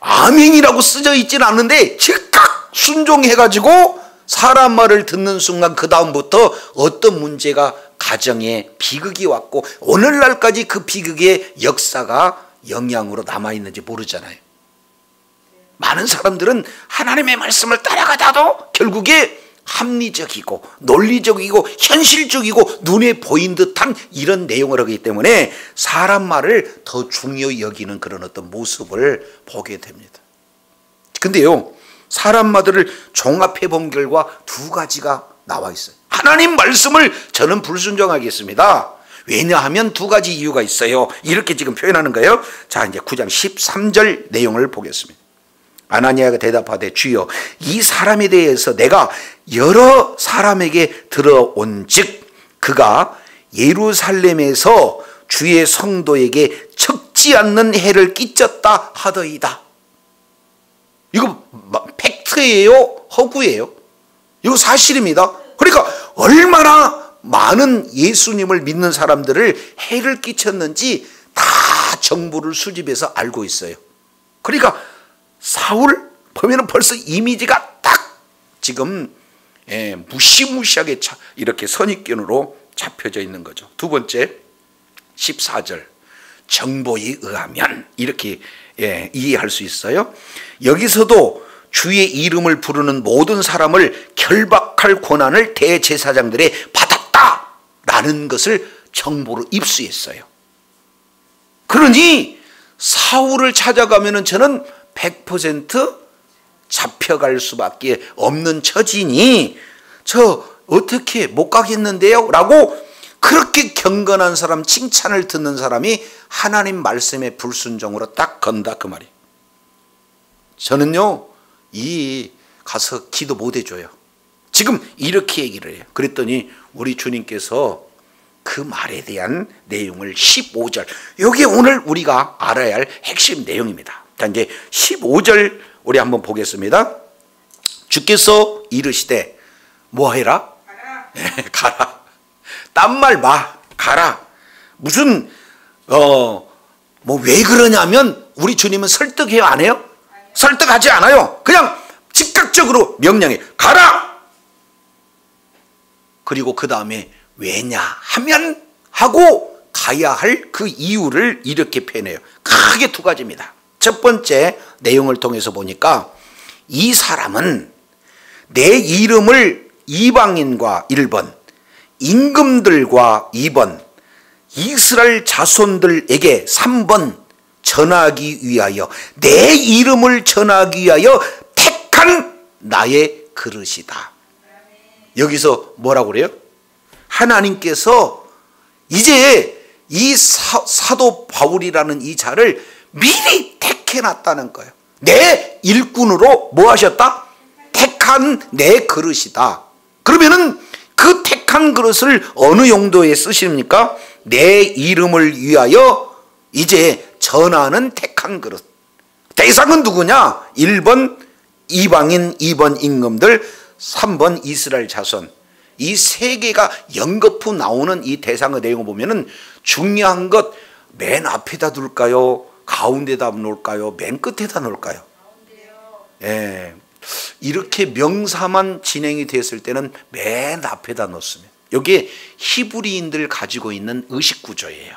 아멘이라고 쓰져 있지는 않는데 즉각 순종해가지고 사람 말을 듣는 순간 그 다음부터 어떤 문제가 가정에 비극이 왔고 오늘날까지 그 비극의 역사가 영향으로 남아있는지 모르잖아요. 많은 사람들은 하나님의 말씀을 따라가다도 결국에 합리적이고 논리적이고 현실적이고 눈에 보인 듯한 이런 내용을 하기 때문에 사람 말을 더 중요히 여기는 그런 어떤 모습을 보게 됩니다. 근데요, 사람 말들을 종합해 본 결과 두 가지가 나와 있어요. 하나님 말씀을 저는 불순종하겠습니다. 왜냐하면 두 가지 이유가 있어요. 이렇게 지금 표현하는 거예요. 자, 이제 9장 13절 내용을 보겠습니다. 아나니아가 대답하되 주여, 이 사람에 대해서 내가 여러 사람에게 들어온즉 그가 예루살렘에서 주의 성도에게 적지 않는 해를 끼쳤다 하더이다. 이거 팩트예요? 허구예요? 이거 사실입니다. 그러니까 얼마나 많은 예수님을 믿는 사람들을 해를 끼쳤는지 다 정보를 수집해서 알고 있어요. 그러니까 사울 보면은 벌써 이미지가 딱 지금 무시무시하게 이렇게 선입견으로 잡혀져 있는 거죠. 두 번째 14절 정보에 의하면 이렇게 이해할 수 있어요. 여기서도 주의 이름을 부르는 모든 사람을 결박할 권한을 대제사장들에 받았다라는 것을 정보로 입수했어요. 그러니 사울을 찾아가면은 저는 100% 잡혀갈 수밖에 없는 처지니 저 어떻게 못 가겠는데요? 라고 그렇게 경건한 사람, 칭찬을 듣는 사람이 하나님 말씀의 불순종으로 딱 건다 그 말이에요. 저는요, 가서 기도 못 해줘요. 지금 이렇게 얘기를 해요. 그랬더니 우리 주님께서 그 말에 대한 내용을 15절, 여기 오늘 우리가 알아야 할 핵심 내용입니다. 자, 이제 15절 우리 한번 보겠습니다. 주께서 이르시되 뭐 해라? 가라. 네, 가라. 딴 말 마. 가라. 무슨 뭐 왜 그러냐면 우리 주님은 설득해요, 안 해요? 설득하지 않아요. 그냥 즉각적으로 명령해. 가라. 그리고 그 다음에 왜냐 하면 하고 가야 할 그 이유를 이렇게 표현해요. 크게 두 가지입니다. 첫 번째 내용을 통해서 보니까 이 사람은 내 이름을 이방인과 1번, 임금들과 2번, 이스라엘 자손들에게 3번 전하기 위하여, 내 이름을 전하기 위하여 택한 나의 그릇이다. 여기서 뭐라고 그래요? 하나님께서 이제 이 사도 바울이라는 이 자를 미리 택해놨다는 거예요. 내 일꾼으로 뭐 하셨다? 택한 내 그릇이다. 그러면은 그 택한 그릇을 어느 용도에 쓰십니까? 내 이름을 위하여 이제 전하는 택한 그릇. 대상은 누구냐? 1번 이방인, 2번 임금들, 3번 이스라엘 자손. 이 세 개가 연거푸 나오는 이 대상의 내용을 보면은 중요한 것 맨 앞에다 둘까요? 가운데다 놓을까요? 맨 끝에다 놓을까요? 예. 이렇게 명사만 진행이 됐을 때는 맨 앞에다 놓습니다. 여기에 히브리인들 가지고 있는 의식 구조예요.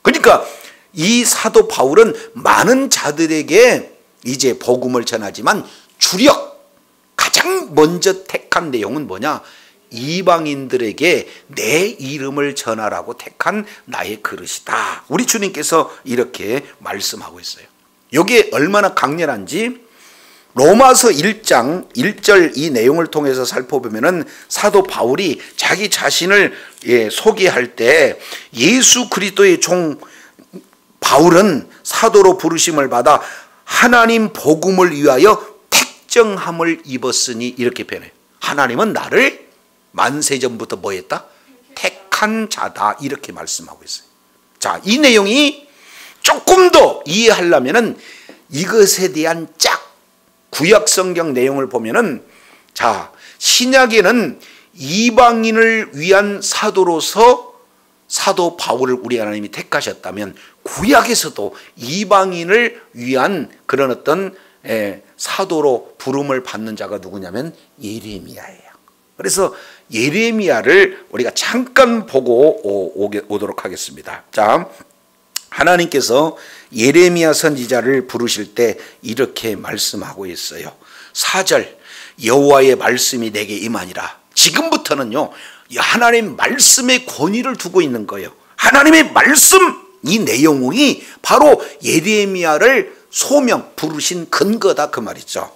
그러니까 이 사도 바울은 많은 자들에게 이제 복음을 전하지만 주력 가장 먼저 택한 내용은 뭐냐? 이방인들에게 내 이름을 전하라고 택한 나의 그릇이다. 우리 주님께서 이렇게 말씀하고 있어요. 여기에 얼마나 강렬한지 로마서 1장 1절 이 내용을 통해서 살펴보면은 사도 바울이 자기 자신을 소개할 때 예수 그리스도의 종 바울은 사도로 부르심을 받아 하나님 복음을 위하여 택정함을 입었으니 이렇게 표현해요. 하나님은 나를 만세전부터 뭐 했다? 택한 자다. 이렇게 말씀하고 있어요. 자, 이 내용이 조금 더 이해하려면은 이것에 대한 짝 구약 성경 내용을 보면은, 자, 신약에는 이방인을 위한 사도로서 사도 바울을 우리 하나님이 택하셨다면 구약에서도 이방인을 위한 그런 어떤 사도로 부름을 받는 자가 누구냐면 예레미야예요. 그래서 예레미야를 우리가 잠깐 보고 오도록 하겠습니다. 자, 하나님께서 예레미야 선지자를 부르실 때 이렇게 말씀하고 있어요. 4절 여호와의 말씀이 내게 임하니라. 지금부터는요 하나님 말씀의 권위를 두고 있는 거예요. 하나님의 말씀, 이 내용이 바로 예레미야를 소명 부르신 근거다 그 말이죠.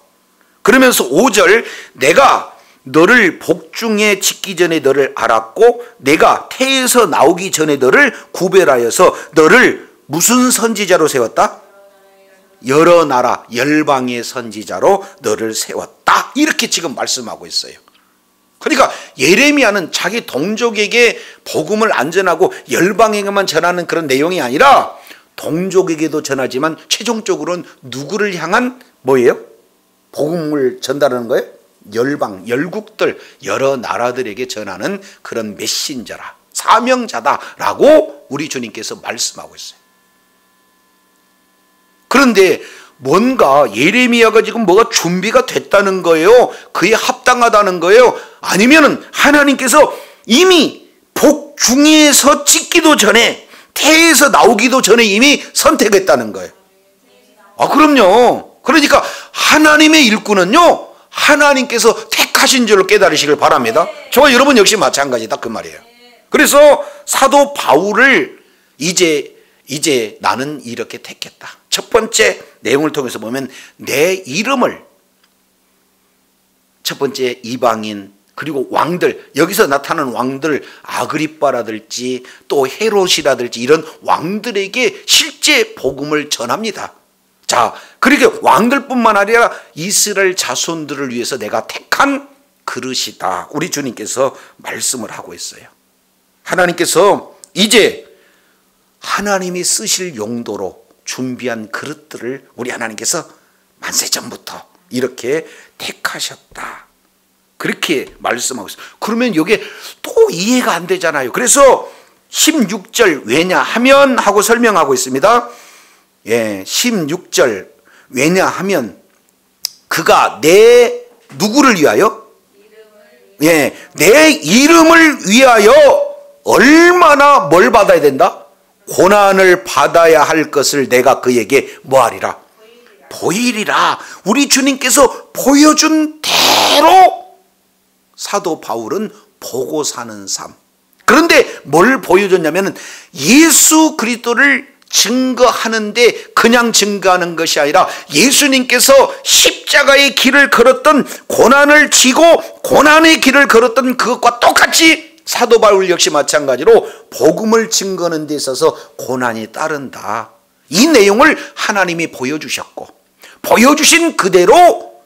그러면서 5절 내가 너를 복중에 짓기 전에 너를 알았고 내가 태에서 나오기 전에 너를 구별하여서 너를 무슨 선지자로 세웠다? 여러 나라 열방의 선지자로 너를 세웠다. 이렇게 지금 말씀하고 있어요. 그러니까 예레미야는 자기 동족에게 복음을 안 전하고 열방에게만 전하는 그런 내용이 아니라 동족에게도 전하지만 최종적으로는 누구를 향한 뭐예요? 복음을 전달하는 거예요? 열방, 열국들, 여러 나라들에게 전하는 그런 메신저라, 사명자다라고 우리 주님께서 말씀하고 있어요. 그런데 뭔가 예레미야가 지금 뭐가 준비가 됐다는 거예요? 그에 합당하다는 거예요? 아니면은 하나님께서 이미 복중에서 짓기도 전에 태에서 나오기도 전에 이미 선택했다는 거예요. 아, 그럼요. 그러니까 하나님의 일꾼은요 하나님께서 택하신 줄로 깨달으시길 바랍니다. 저와 여러분 역시 마찬가지다 그 말이에요. 그래서 사도 바울을 이제 나는 이렇게 택했다. 첫 번째 내용을 통해서 보면 내 이름을, 첫 번째 이방인, 그리고 왕들, 여기서 나타나는 왕들, 아그리빠라든지 또 헤롯이라든지 이런 왕들에게 실제 복음을 전합니다. 자, 그렇게 왕들뿐만 아니라 이스라엘 자손들을 위해서 내가 택한 그릇이다. 우리 주님께서 말씀을 하고 있어요. 하나님께서 이제 하나님이 쓰실 용도로 준비한 그릇들을 우리 하나님께서 만세전부터 이렇게 택하셨다. 그렇게 말씀하고 있어요. 그러면 이게 또 이해가 안 되잖아요. 그래서 16절 왜냐하면 하고 설명하고 있습니다. 16절 왜냐하면 그가 내 누구를 위하여? 내 이름을 위하여 얼마나 뭘 받아야 된다? 고난을 받아야 할 것을 내가 그에게 뭐하리라? 보이리라. 우리 주님께서 보여준 대로 사도 바울은 보고 사는 삶. 그런데 뭘 보여줬냐면 예수 그리스도를 증거하는데 그냥 증거하는 것이 아니라 예수님께서 십자가의 길을 걸었던, 고난을 지고 고난의 길을 걸었던 그것과 똑같이 사도 바울 역시 마찬가지로 복음을 증거하는 데 있어서 고난이 따른다. 이 내용을 하나님이 보여주셨고, 보여주신 그대로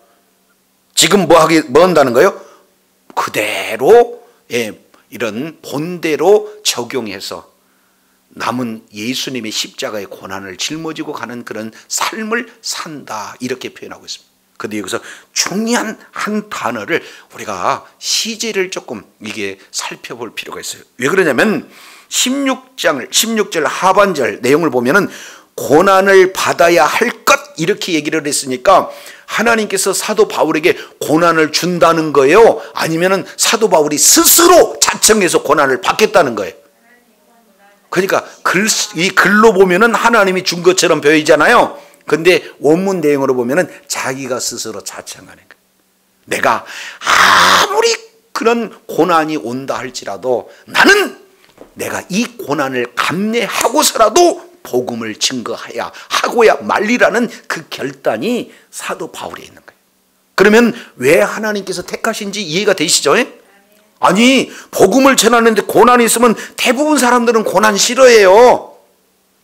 지금 뭐 한다는 거예요? 그대로 이런 본대로 적용해서 남은 예수님의 십자가의 고난을 짊어지고 가는 그런 삶을 산다, 이렇게 표현하고 있습니다. 근데 여기서 중요한 한 단어를 우리가 시제를 조금 이게 살펴볼 필요가 있어요. 왜 그러냐면 16절 하반절 내용을 보면은 고난을 받아야 할 것 이렇게 얘기를 했으니까 하나님께서 사도 바울에게 고난을 준다는 거예요? 아니면은 사도 바울이 스스로 자청해서 고난을 받겠다는 거예요? 그러니까 이 글로 보면은 하나님이 준 것처럼 보이잖아요. 근데 원문 내용으로 보면은 자기가 스스로 자청하는 거예요. 내가 아무리 그런 고난이 온다 할지라도 나는 내가 이 고난을 감내하고서라도 복음을 증거해야 하고야 말리라는 그 결단이 사도 바울에 있는 거예요. 그러면 왜 하나님께서 택하신지 이해가 되시죠? 아니, 복음을 전하는데 고난이 있으면 대부분 사람들은 고난 싫어해요.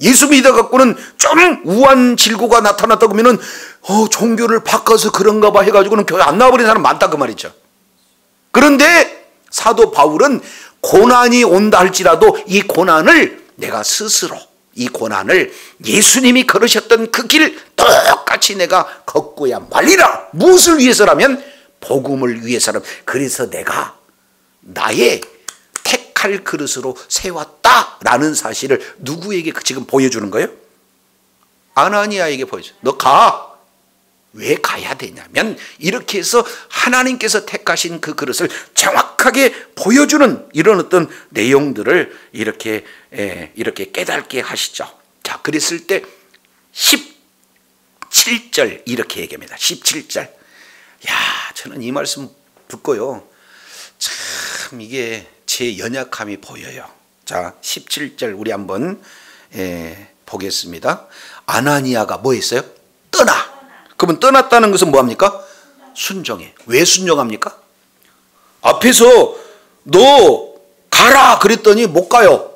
예수 믿어갖고는 좀 우한 질고가 나타났다 그러면은 종교를 바꿔서 그런가 봐 해가지고는 교회 안 나와버린 사람 많다 그 말이죠. 그런데 사도 바울은 고난이 온다 할지라도 이 고난을 내가 스스로, 이 고난을 예수님이 걸으셨던 그 길 똑같이 내가 걷고야 말리라. 무엇을 위해서라면 복음을 위해서라면. 그래서 내가 나의 택할 그릇으로 세웠다라는 사실을 누구에게 지금 보여주는 거예요? 아나니아에게 보여줘. 너 가. 왜 가야 되냐면 이렇게 해서 하나님께서 택하신 그 그릇을 정확하게 보여주는 이런 어떤 내용들을 이렇게 깨닫게 하시죠. 자, 그랬을 때 17절 이렇게 얘기합니다. 17절. 야, 저는 이 말씀 듣고요, 참 이게 제 연약함이 보여요. 자, 17절 우리 한번 보겠습니다. 아나니아가 뭐 했어요? 떠나. 그러면 떠났다는 것은 뭐합니까? 순종해. 왜 순종합니까? 앞에서 너 가라 그랬더니 못 가요.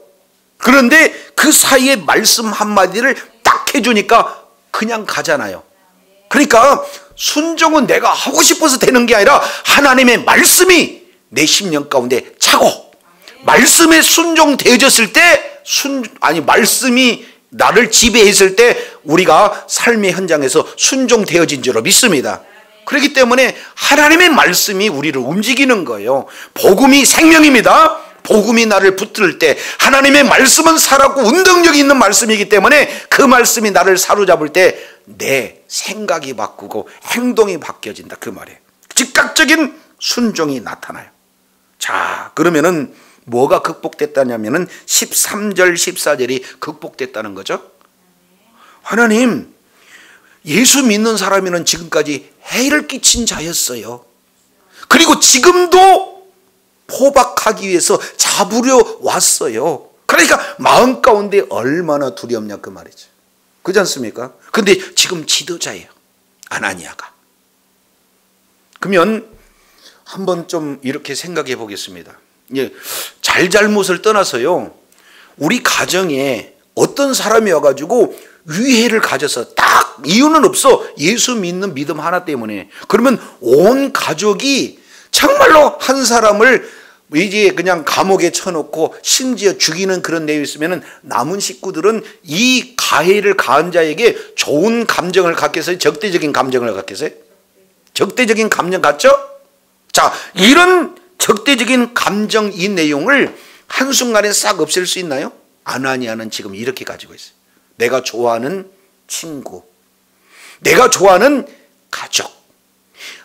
그런데 그 사이에 말씀 한마디를 딱 해주니까 그냥 가잖아요. 그러니까 순종은 내가 하고 싶어서 되는 게 아니라 하나님의 말씀이 내 심령 가운데 차고, 말씀에 순종되어졌을 때 말씀이 나를 지배했을 때 우리가 삶의 현장에서 순종되어진 줄로 믿습니다. 그렇기 때문에 하나님의 말씀이 우리를 움직이는 거예요. 복음이 생명입니다. 복음이 나를 붙들 때 하나님의 말씀은 살았고 운동력이 있는 말씀이기 때문에 그 말씀이 나를 사로잡을 때 내 생각이 바꾸고 행동이 바뀌어진다 그 말이에요. 즉각적인 순종이 나타나요. 자, 그러면은 뭐가 극복됐다냐면은 13절 14절이 극복됐다는 거죠. 하나님, 예수 믿는 사람이면 지금까지 해를 끼친 자였어요. 그리고 지금도 포박하기 위해서 잡으려 왔어요. 그러니까 마음 가운데 얼마나 두렵냐 그 말이죠. 그렇지 않습니까? 근데 지금 지도자예요, 아나니아가. 그러면 한번 좀 이렇게 생각해 보겠습니다. 잘잘못을 떠나서요, 우리 가정에 어떤 사람이 와가지고 위해를 가져서 이유는 없어. 예수 믿는 믿음 하나 때문에. 그러면 온 가족이 정말로 한 사람을 이제 그냥 감옥에 쳐놓고 심지어 죽이는 그런 내용이 있으면 남은 식구들은 이 가해를 가한 자에게 좋은 감정을 갖겠어요? 적대적인 감정을 갖겠어요? 적대적인 감정 같죠? 자, 이런 적대적인 감정 이 내용을 한순간에 싹 없앨 수 있나요? 아나니아는 지금 이렇게 가지고 있어요. 내가 좋아하는 친구, 내가 좋아하는 가족,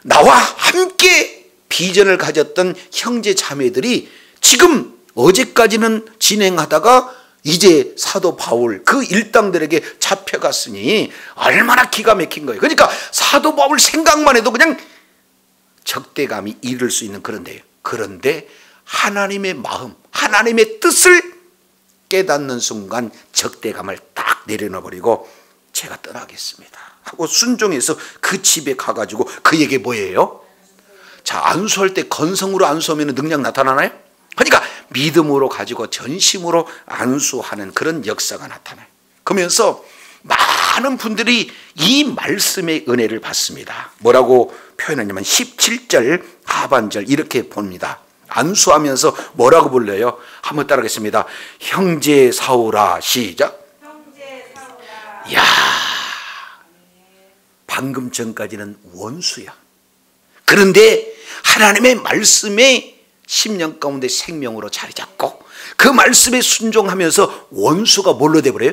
나와 함께 비전을 가졌던 형제 자매들이 지금 어제까지는 진행하다가 이제 사도 바울 그 일당들에게 잡혀갔으니 얼마나 기가 막힌 거예요. 그러니까 사도 바울 생각만 해도 그냥 적대감이 이를 수 있는 그런데요. 그런데 하나님의 마음, 하나님의 뜻을 깨닫는 순간 적대감을 딱 내려놔버리고 제가 떠나겠습니다 하고 순종해서 그 집에 가가지고 그에게 뭐예요? 자, 안수할 때 건성으로 안수하면 능력 나타나나요? 그러니까 믿음으로 가지고 전심으로 안수하는 그런 역사가 나타나요. 그러면서 많은 분들이 이 말씀의 은혜를 받습니다. 뭐라고 표현하냐면 17절 하반절 이렇게 봅니다. 안수하면서 뭐라고 불러요? 한번 따라하겠습니다. 형제 사울아. 시작. 형제 사울아. 야, 방금 전까지는 원수야. 그런데 하나님의 말씀에 10년 가운데 생명으로 자리 잡고 그 말씀에 순종하면서 원수가 뭘로 돼버려요?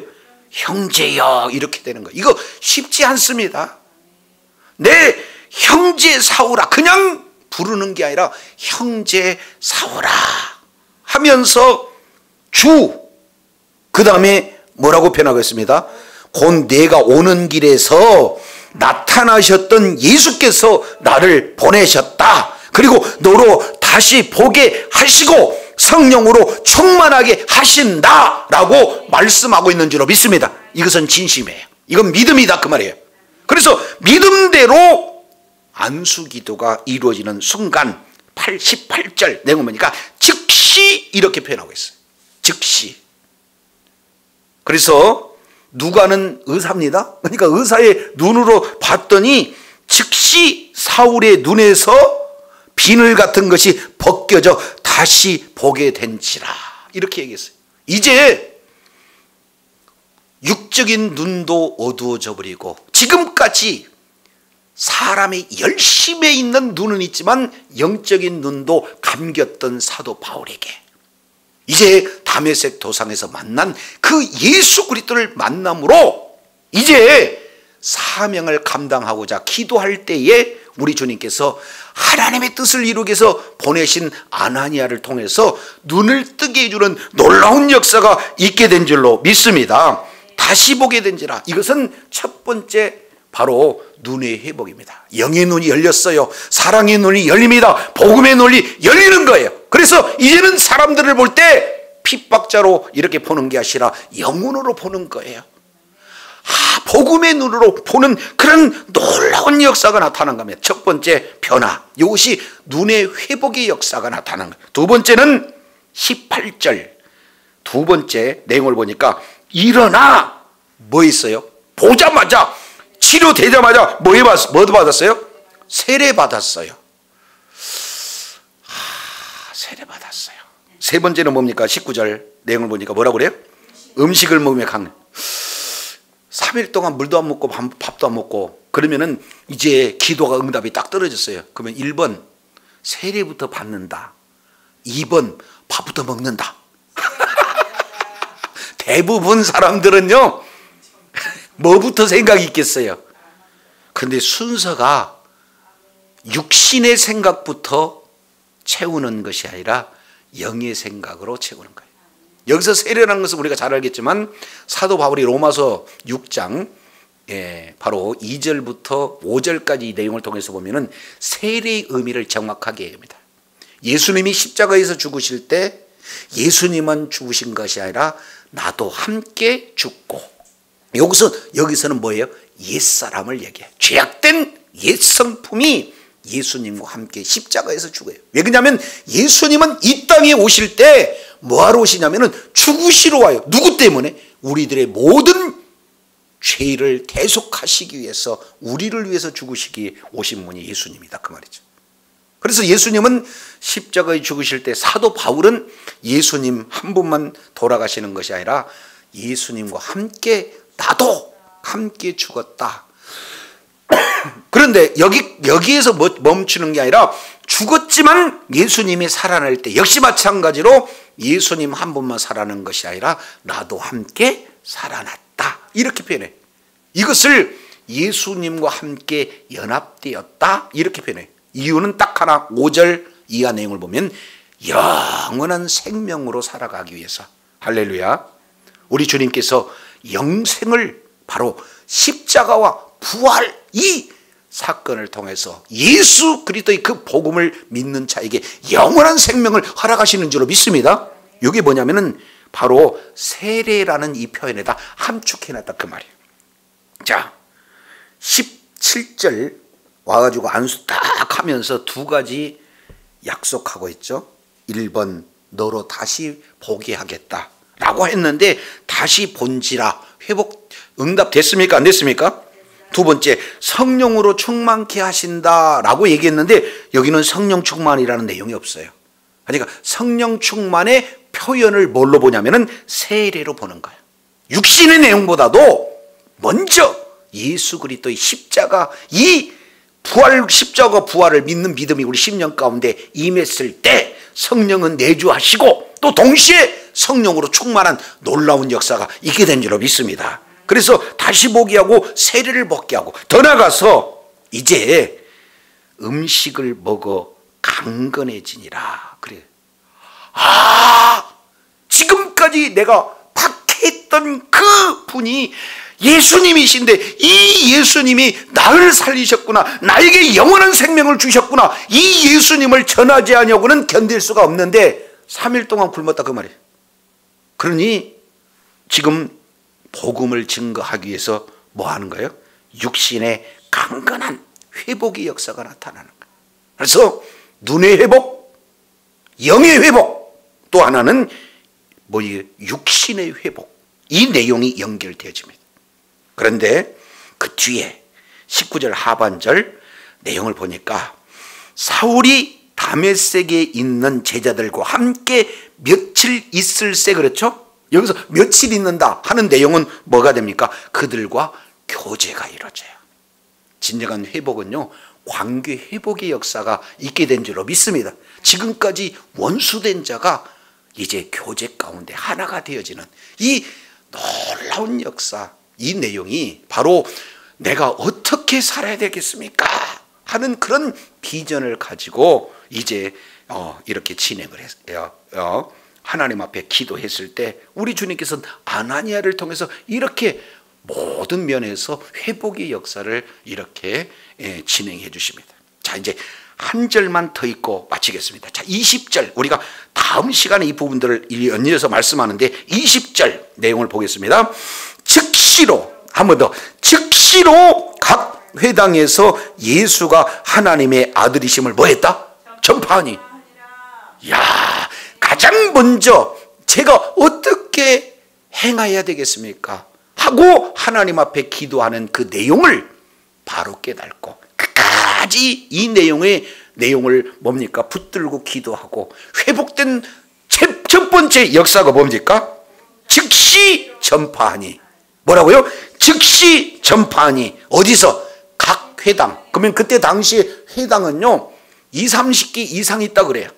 형제여 이렇게 되는 거예요. 이거 쉽지 않습니다. 내 형제 사울아 그냥 부르는 게 아니라 형제 사울아 하면서 주 그 다음에 뭐라고 표현하겠습니다? 곧 내가 오는 길에서 나타나셨던 예수께서 나를 보내셨다. 그리고 너로 다시 보게 하시고 성령으로 충만하게 하신다라고 말씀하고 있는 줄로 믿습니다. 이것은 진심이에요. 이건 믿음이다 그 말이에요. 그래서 믿음대로 안수기도가 이루어지는 순간 18절 내용 보니까 즉시 이렇게 표현하고 있어요. 즉시. 그래서 누가는 의사입니다. 그러니까 의사의 눈으로 봤더니 즉시 사울의 눈에서 비늘 같은 것이 벗겨져 다시 보게 된지라 이렇게 얘기했어요. 이제 육적인 눈도 어두워져 버리고 지금까지 사람의 열심에 있는 눈은 있지만 영적인 눈도 감겼던 사도 바울에게 이제 다메섹 도상에서 만난 그 예수 그리스도를 만남으로 이제 사명을 감당하고자 기도할 때에 우리 주님께서 하나님의 뜻을 이루기 위해서 보내신 아나니아를 통해서 눈을 뜨게 해주는 놀라운 역사가 있게 된 줄로 믿습니다. 다시 보게 된지라. 이것은 첫 번째 바로 눈의 회복입니다. 영의 눈이 열렸어요. 사랑의 눈이 열립니다. 복음의 눈이 열리는 거예요. 그래서 이제는 사람들을 볼 때 핍박자로 이렇게 보는 게 아니라 영혼으로 보는 거예요. 복음의 눈으로 보는 그런 놀라운 역사가 나타난 겁니다. 첫 번째 변화, 이것이 눈의 회복의 역사가 나타난 거예요. 두 번째는 18절 두 번째 내용을 보니까 일어나 뭐 있어요? 보자마자 치료되자마자 뭐도 받았어요? 세례 받았어요. 세례 받았어요. 세 번째는 뭡니까? 19절 내용을 보니까 뭐라고 그래요? 음식을 먹으며 강림. 3일 동안 물도 안 먹고 밥도 안 먹고 그러면은 이제 기도가 응답이 딱 떨어졌어요. 그러면 1번 세례부터 받는다. 2번 밥부터 먹는다. 대부분 사람들은요 뭐부터 생각이 있겠어요? 그런데 순서가 육신의 생각부터 채우는 것이 아니라 영의 생각으로 채우는 거예요. 여기서 세례라는 것은 우리가 잘 알겠지만 사도 바울이 로마서 6장 바로 2절부터 5절까지 이 내용을 통해서 보면은 세례의 의미를 정확하게 합니다. 예수님이 십자가에서 죽으실 때 예수님만 죽으신 것이 아니라 나도 함께 죽고 여기서는 뭐예요? 옛사람을 얘기해요. 죄악된 옛성품이 예수님과 함께 십자가에서 죽어요. 왜 그러냐면 예수님은 이 땅에 오실 때 뭐하러 오시냐면 죽으시러 와요. 누구 때문에? 우리들의 모든 죄를 대속하시기 위해서 우리를 위해서 죽으시기 오신 분이 예수님이다 그 말이죠. 그래서 예수님은 십자가에 죽으실 때 사도 바울은 예수님 한 분만 돌아가시는 것이 아니라 예수님과 함께 나도 함께 죽었다. 그런데 여기에서 멈추는 게 아니라 죽었지만 예수님이 살아날 때 역시 마찬가지로 예수님 한 분만 살아난 것이 아니라 나도 함께 살아났다. 이렇게 표현해. 이것을 예수님과 함께 연합되었다. 이렇게 표현해. 이유는 딱 하나, 5절 이하 내용을 보면 영원한 생명으로 살아가기 위해서. 할렐루야. 우리 주님께서 영생을 바로 십자가와 부활 이 사건을 통해서 예수 그리스도의 그 복음을 믿는 자에게 영원한 생명을 허락하시는 줄로 믿습니다. 이게 뭐냐면은 바로 세례라는 이 표현에다 함축해놨다 그 말이에요. 자, 17절 와가지고 안수 딱 하면서 두 가지 약속하고 있죠. 1번 너로 다시 보게 하겠다 라고 했는데 다시 본지라 회복 응답됐습니까? 안 됐습니까? 두 번째 성령으로 충만케 하신다 라고 얘기했는데 여기는 성령 충만이라는 내용이 없어요. 그러니까 성령 충만의 표현을 뭘로 보냐면은 세례로 보는 거예요. 육신의 내용보다도 먼저 예수 그리스도의 십자가 이 십자가 부활을 믿는 믿음이 우리 심령 가운데 임했을 때 성령은 내주하시고 또 동시에 성령으로 충만한 놀라운 역사가 있게 된 줄로 믿습니다. 그래서 다시 보게 하고 세례를 먹게 하고 더 나아가서 이제 음식을 먹어 강건해지니라. 그래. 지금까지 내가 박해했던 그 분이 예수님이신데 이 예수님이 나를 살리셨구나. 나에게 영원한 생명을 주셨구나. 이 예수님을 전하지 않으려고는 견딜 수가 없는데 3일 동안 굶었다 그 말이에요. 그러니 지금 복음을 증거하기 위해서 뭐 하는 거예요? 육신의 강건한 회복의 역사가 나타나는 거예요. 그래서 눈의 회복, 영의 회복, 또 하나는 뭐예요? 육신의 회복. 이 내용이 연결되어집니다. 그런데 그 뒤에 19절 하반절 내용을 보니까 사울이 다메섹에 있는 제자들과 함께 며칠 있을세 그렇죠? 여기서 며칠 있는다 하는 내용은 뭐가 됩니까? 그들과 교제가 이루어져요. 진정한 회복은요 관계 회복의 역사가 있게 된 줄로 믿습니다. 지금까지 원수된 자가 이제 교제 가운데 하나가 되어지는 이 놀라운 역사, 이 내용이 바로 내가 어떻게 살아야 되겠습니까? 하는 그런 비전을 가지고 이제 이렇게 진행을 했어요. 하나님 앞에 기도했을 때 우리 주님께서는 아나니아를 통해서 이렇게 모든 면에서 회복의 역사를 이렇게 진행해 주십니다. 자, 이제 한 절만 더 읽고 마치겠습니다. 자, 20절 우리가 다음 시간에 이 부분들을 연이어서 말씀하는데 20절 내용을 보겠습니다. 즉시로 한 번 더 즉시로 각 회당에서 예수가 하나님의 아들이심을 뭐했다? 전파하니. 야, 가장 먼저 제가 어떻게 행해야 되겠습니까? 하고 하나님 앞에 기도하는 그 내용을 바로 깨닫고 끝까지 이 내용을 뭡니까? 붙들고 기도하고 회복된 첫 번째 역사가 뭡니까? 즉시 전파하니. 뭐라고요? 즉시 전파하니. 어디서? 각 회당. 그러면 그때 당시 회당은요 20-30기 이상 있다 그래요.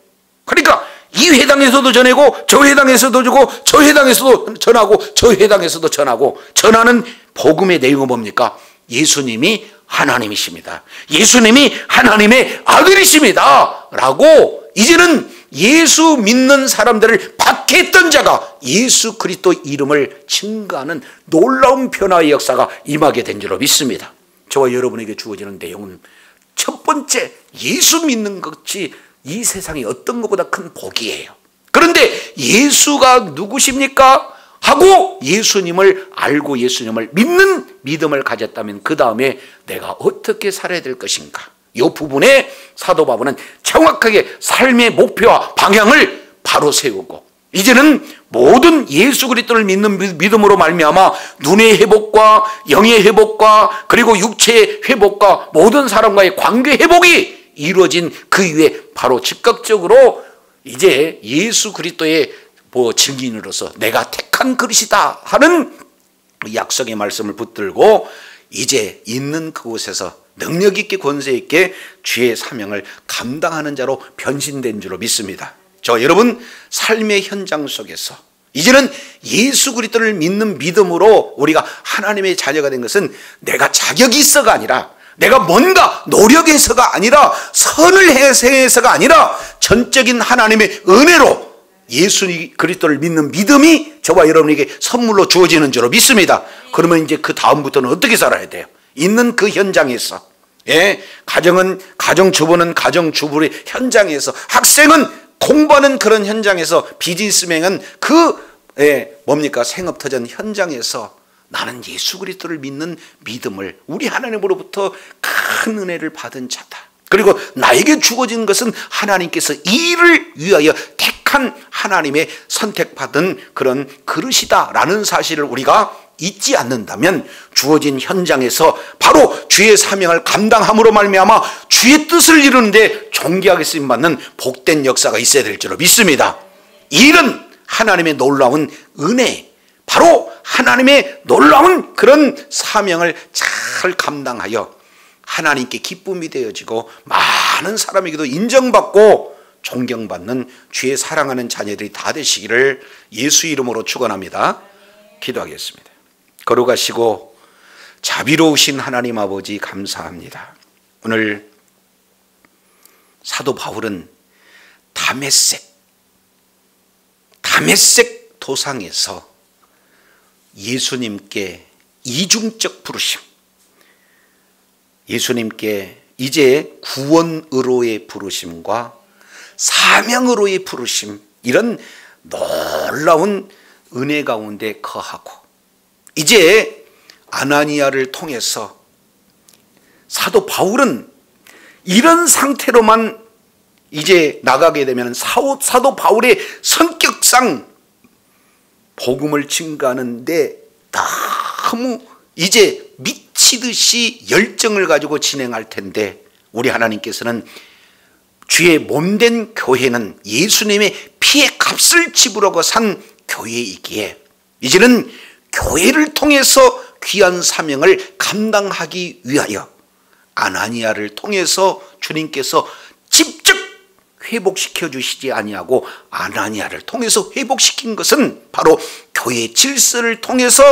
그러니까 이 회당에서도 전하고 저 회당에서도 주고 저 회당에서도 전하고 저 회당에서도 전하고 전하는 복음의 내용은 뭡니까? 예수님이 하나님이십니다. 예수님이 하나님의 아들이십니다. 라고 이제는 예수 믿는 사람들을 박해했던 자가 예수 그리스도 이름을 증거하는 놀라운 변화의 역사가 임하게 된 줄로 믿습니다. 저와 여러분에게 주어지는 내용은 첫 번째 예수 믿는 것이 이 세상에 어떤 것보다 큰 복이에요. 그런데 예수가 누구십니까? 하고 예수님을 알고 예수님을 믿는 믿음을 가졌다면 그 다음에 내가 어떻게 살아야 될 것인가? 이 부분에 사도 바울은 정확하게 삶의 목표와 방향을 바로 세우고 이제는 모든 예수 그리스도를 믿는 믿음으로 말미암아 눈의 회복과 영의 회복과 그리고 육체의 회복과 모든 사람과의 관계 회복이 이루어진 그 이후에 바로 즉각적으로 이제 예수 그리스도의 증인으로서 내가 택한 그릇이다 하는 약속의 말씀을 붙들고 이제 있는 그곳에서 능력 있게 권세 있게 주의 사명을 감당하는 자로 변신된 줄로 믿습니다. 여러분 삶의 현장 속에서 이제는 예수 그리스도를 믿는 믿음으로 우리가 하나님의 자녀가 된 것은 내가 자격이 있어가 아니라 내가 뭔가 노력해서가 아니라 선을 해서가 아니라 전적인 하나님의 은혜로 예수 그리스도를 믿는 믿음이 저와 여러분에게 선물로 주어지는 줄로 믿습니다. 그러면 이제 그 다음부터는 어떻게 살아야 돼요? 있는 그 현장에서, 가정주부는 가정주부의 현장에서, 학생은 공부하는 그런 현장에서, 비즈니스맨은 생업터전 현장에서 나는 예수 그리스도를 믿는 믿음을 우리 하나님으로부터 큰 은혜를 받은 자다. 그리고 나에게 주어진 것은 하나님께서 이를 위하여 택한 하나님의 선택받은 그런 그릇이다라는 사실을 우리가 잊지 않는다면 주어진 현장에서 바로 주의 사명을 감당함으로 말미암아 주의 뜻을 이루는데 존귀하게 쓰임받는 복된 역사가 있어야 될 줄로 믿습니다. 이 일은 하나님의 놀라운 은혜, 바로 하나님의 놀라운 그런 사명을 잘 감당하여 하나님께 기쁨이 되어지고 많은 사람에게도 인정받고 존경받는 주의 사랑하는 자녀들이 다 되시기를 예수 이름으로 축원합니다. 기도하겠습니다. 거룩하시고 자비로우신 하나님 아버지 감사합니다. 오늘 사도 바울은 다메섹 도상에서 예수님께 이중적 부르심, 예수님께 이제 구원으로의 부르심과 사명으로의 부르심, 이런 놀라운 은혜 가운데 거하고 이제 아나니아를 통해서 사도 바울은 이런 상태로만 이제 나가게 되면 사도 바울의 성격상 복음을 증거하는데 너무 이제 미치듯이 열정을 가지고 진행할 텐데, 우리 하나님께서는 주의 몸된 교회는 예수님의 피의 값을 지불하고 산 교회이기에 이제는 교회를 통해서 귀한 사명을 감당하기 위하여 아나니아를 통해서 주님께서 직접 회복시켜 주시지 아니하고 아나니아를 통해서 회복시킨 것은 바로 교회의 질서를 통해서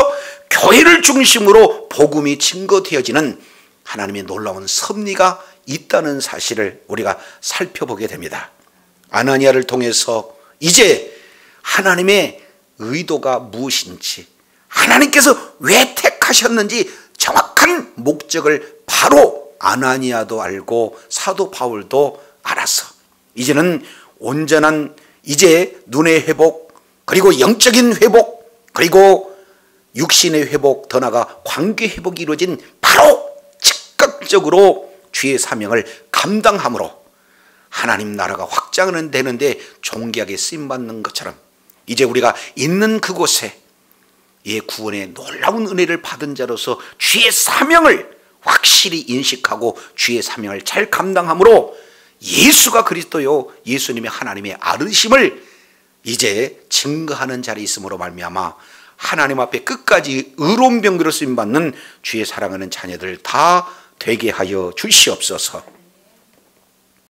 교회를 중심으로 복음이 증거되어지는 하나님의 놀라운 섭리가 있다는 사실을 우리가 살펴보게 됩니다. 아나니아를 통해서 이제 하나님의 의도가 무엇인지, 하나님께서 왜 택하셨는지 정확한 목적을 바로 아나니아도 알고 사도 바울도 알아서 이제는 온전한 이제 눈의 회복, 그리고 영적인 회복, 그리고 육신의 회복, 더 나아가 관계 회복이 이루어진 바로 즉각적으로 주의 사명을 감당함으로 하나님 나라가 확장은 되는데 존귀하게 쓰임받는 것처럼 이제 우리가 있는 그곳에 이 구원의 놀라운 은혜를 받은 자로서 주의 사명을 확실히 인식하고 주의 사명을 잘 감당함으로 예수가 그리스도요, 예수님의 하나님의 아르심을 이제 증거하는 자리에 있음으로 말미암아 하나님 앞에 끝까지 의로운 병기로 쓰임받는 주의 사랑하는 자녀들 다 되게 하여 주시옵소서.